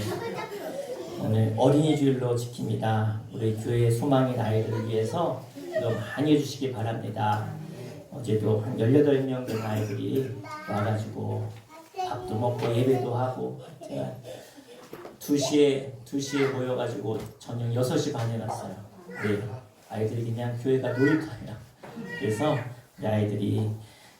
오늘 어린이 주일로 지킵니다. 우리 교회의 소망인 아이들을 위해서 기도 많이 해주시기 바랍니다. 어제도 한 18명 된 아이들이 와가지고 밥도 먹고 예배도 하고 2시에 모여가지고 저녁 6시 반에 갔어요. 네. 아이들이 그냥 교회가 놀이터예요. 그래서 우리 아이들이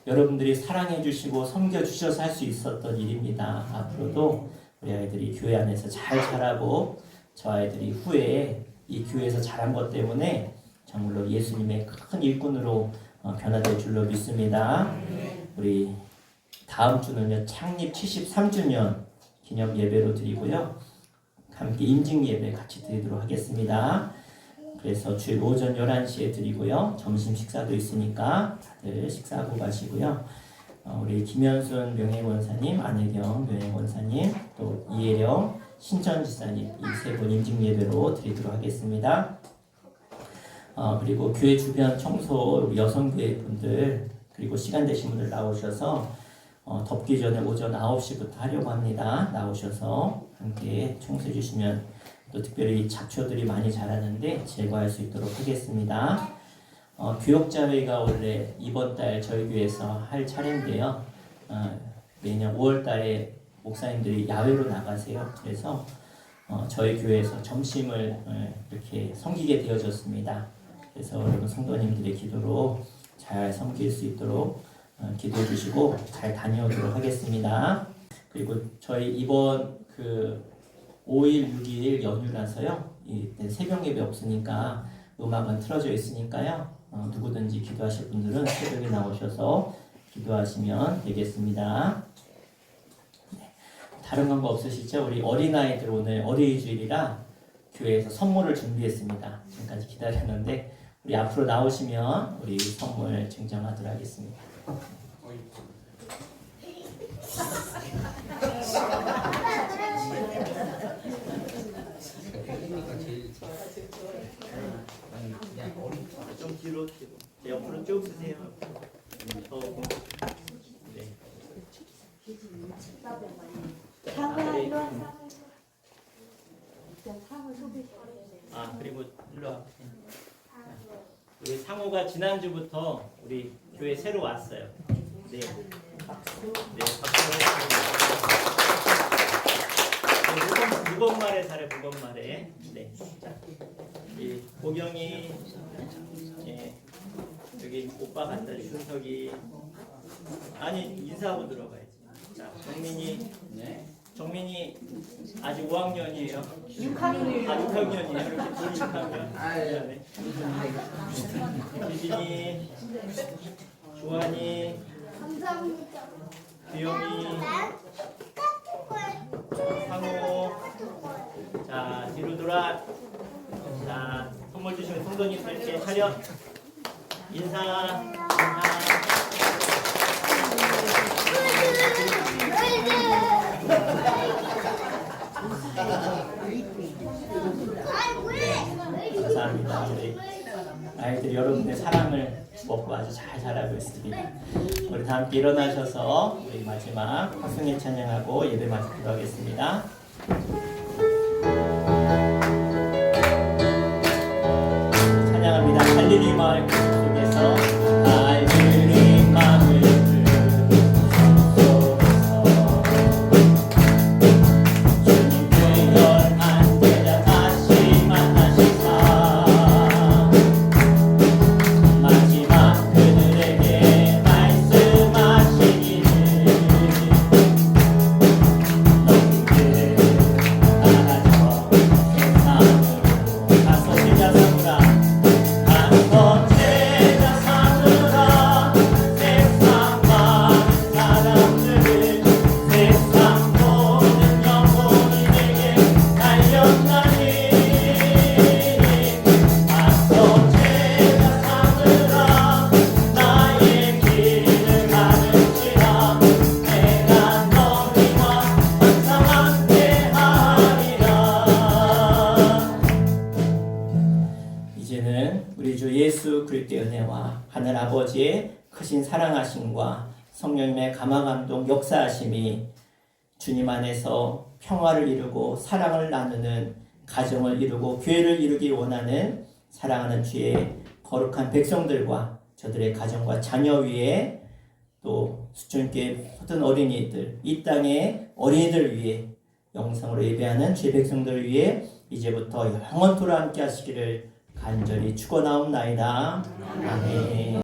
여러분들이 사랑해 주시고 섬겨 주셔서 할 수 있었던 일입니다. 앞으로도 우리 아이들이 교회 안에서 잘 자라고 저 아이들이 후에 이 교회에서 자란 것 때문에 정말로 예수님의 큰 일꾼으로 변화될 줄로 믿습니다. 우리 다음 주는요 창립 73주년 기념 예배로 드리고요. 함께 임직 예배 같이 드리도록 하겠습니다. 그래서 주일 오전 11시에 드리고요. 점심 식사도 있으니까 다들 식사하고 가시고요. 우리 김현순 명예권사님, 안혜경 명예권사님, 또 이혜령 신천지사님 이 세 분 임직 예배로 드리도록 하겠습니다. 그리고 교회 주변 청소 여성교회 분들 그리고 시간 되신 분들 나오셔서 덥기 전에 오전 9시부터 하려고 합니다. 나오셔서 함께 청소해 주시면 또 특별히 잡초들이 많이 자라는데 제거할 수 있도록 하겠습니다. 교역자회가 원래 이번 달 저희 교회에서 할 차례인데요. 매년 5월 달에 목사님들이 야외로 나가세요. 그래서 저희 교회에서 점심을 이렇게 섬기게 되어졌습니다. 그래서 여러분 성도님들의 기도로 잘 섬길 수 있도록 기도해 주시고 잘 다녀오도록 하겠습니다. 그리고 저희 이번 5일, 6일 연휴라서요. 새벽 예배 없으니까 음악은 틀어져 있으니까요. 누구든지 기도하실 분들은 새벽에 나오셔서 기도하시면 되겠습니다. 네. 다른 건 거 없으시죠? 우리 어린아이들 오늘 어린이 주일이라 교회에서 선물을 준비했습니다. 지금까지 기다렸는데 우리 앞으로 나오시면 우리 선물 증정하도록 하겠습니다. 좀 뒤로 옆으로 쭉 쓰세요. 네. 그리고 일로 와. 우리 상호가 지난주부터 우리 교회 새로 왔어요. 네. 박수. 네, 박수. 무건말에 살아요. 무건말에. 네. 이 보경이, 예, 여기 오빠 간다. 준석이. 아니 인사하고 들어가야지. 자, 정민이 아직 5학년이에요. 6학년이에요. 6학년이에요. 이렇게 둘 6학년. 네. 유진이, 조한이, 규영이, 상호. 자, 뒤로 돌아. 자, 선물 주시면 성도님들께 차렷. 인사. 감사합니다. 우리 아이들이 여러분의 사랑을 먹고 아주 잘 자라고 있습니다. 우리 다 함께 일어나셔서 우리 마지막 화승의 찬양하고 예배 마치도록 하겠습니다. 찬양합니다. 할렐루야 마을 속에서 할렐루야 마을 하늘 아버지의 크신 사랑하심과 성령님의 감화감동 역사하심이 주님 안에서 평화를 이루고 사랑을 나누는 가정을 이루고 교회를 이루기 원하는 사랑하는 주의 거룩한 백성들과 저들의 가정과 자녀 위에 또 수천교회 모든 어린이들 이 땅의 어린이들 위해 영상으로 예배하는 주의 백성들 위해 이제부터 영원토록 함께 하시기를 간절히 축원하옵나이다. 아멘.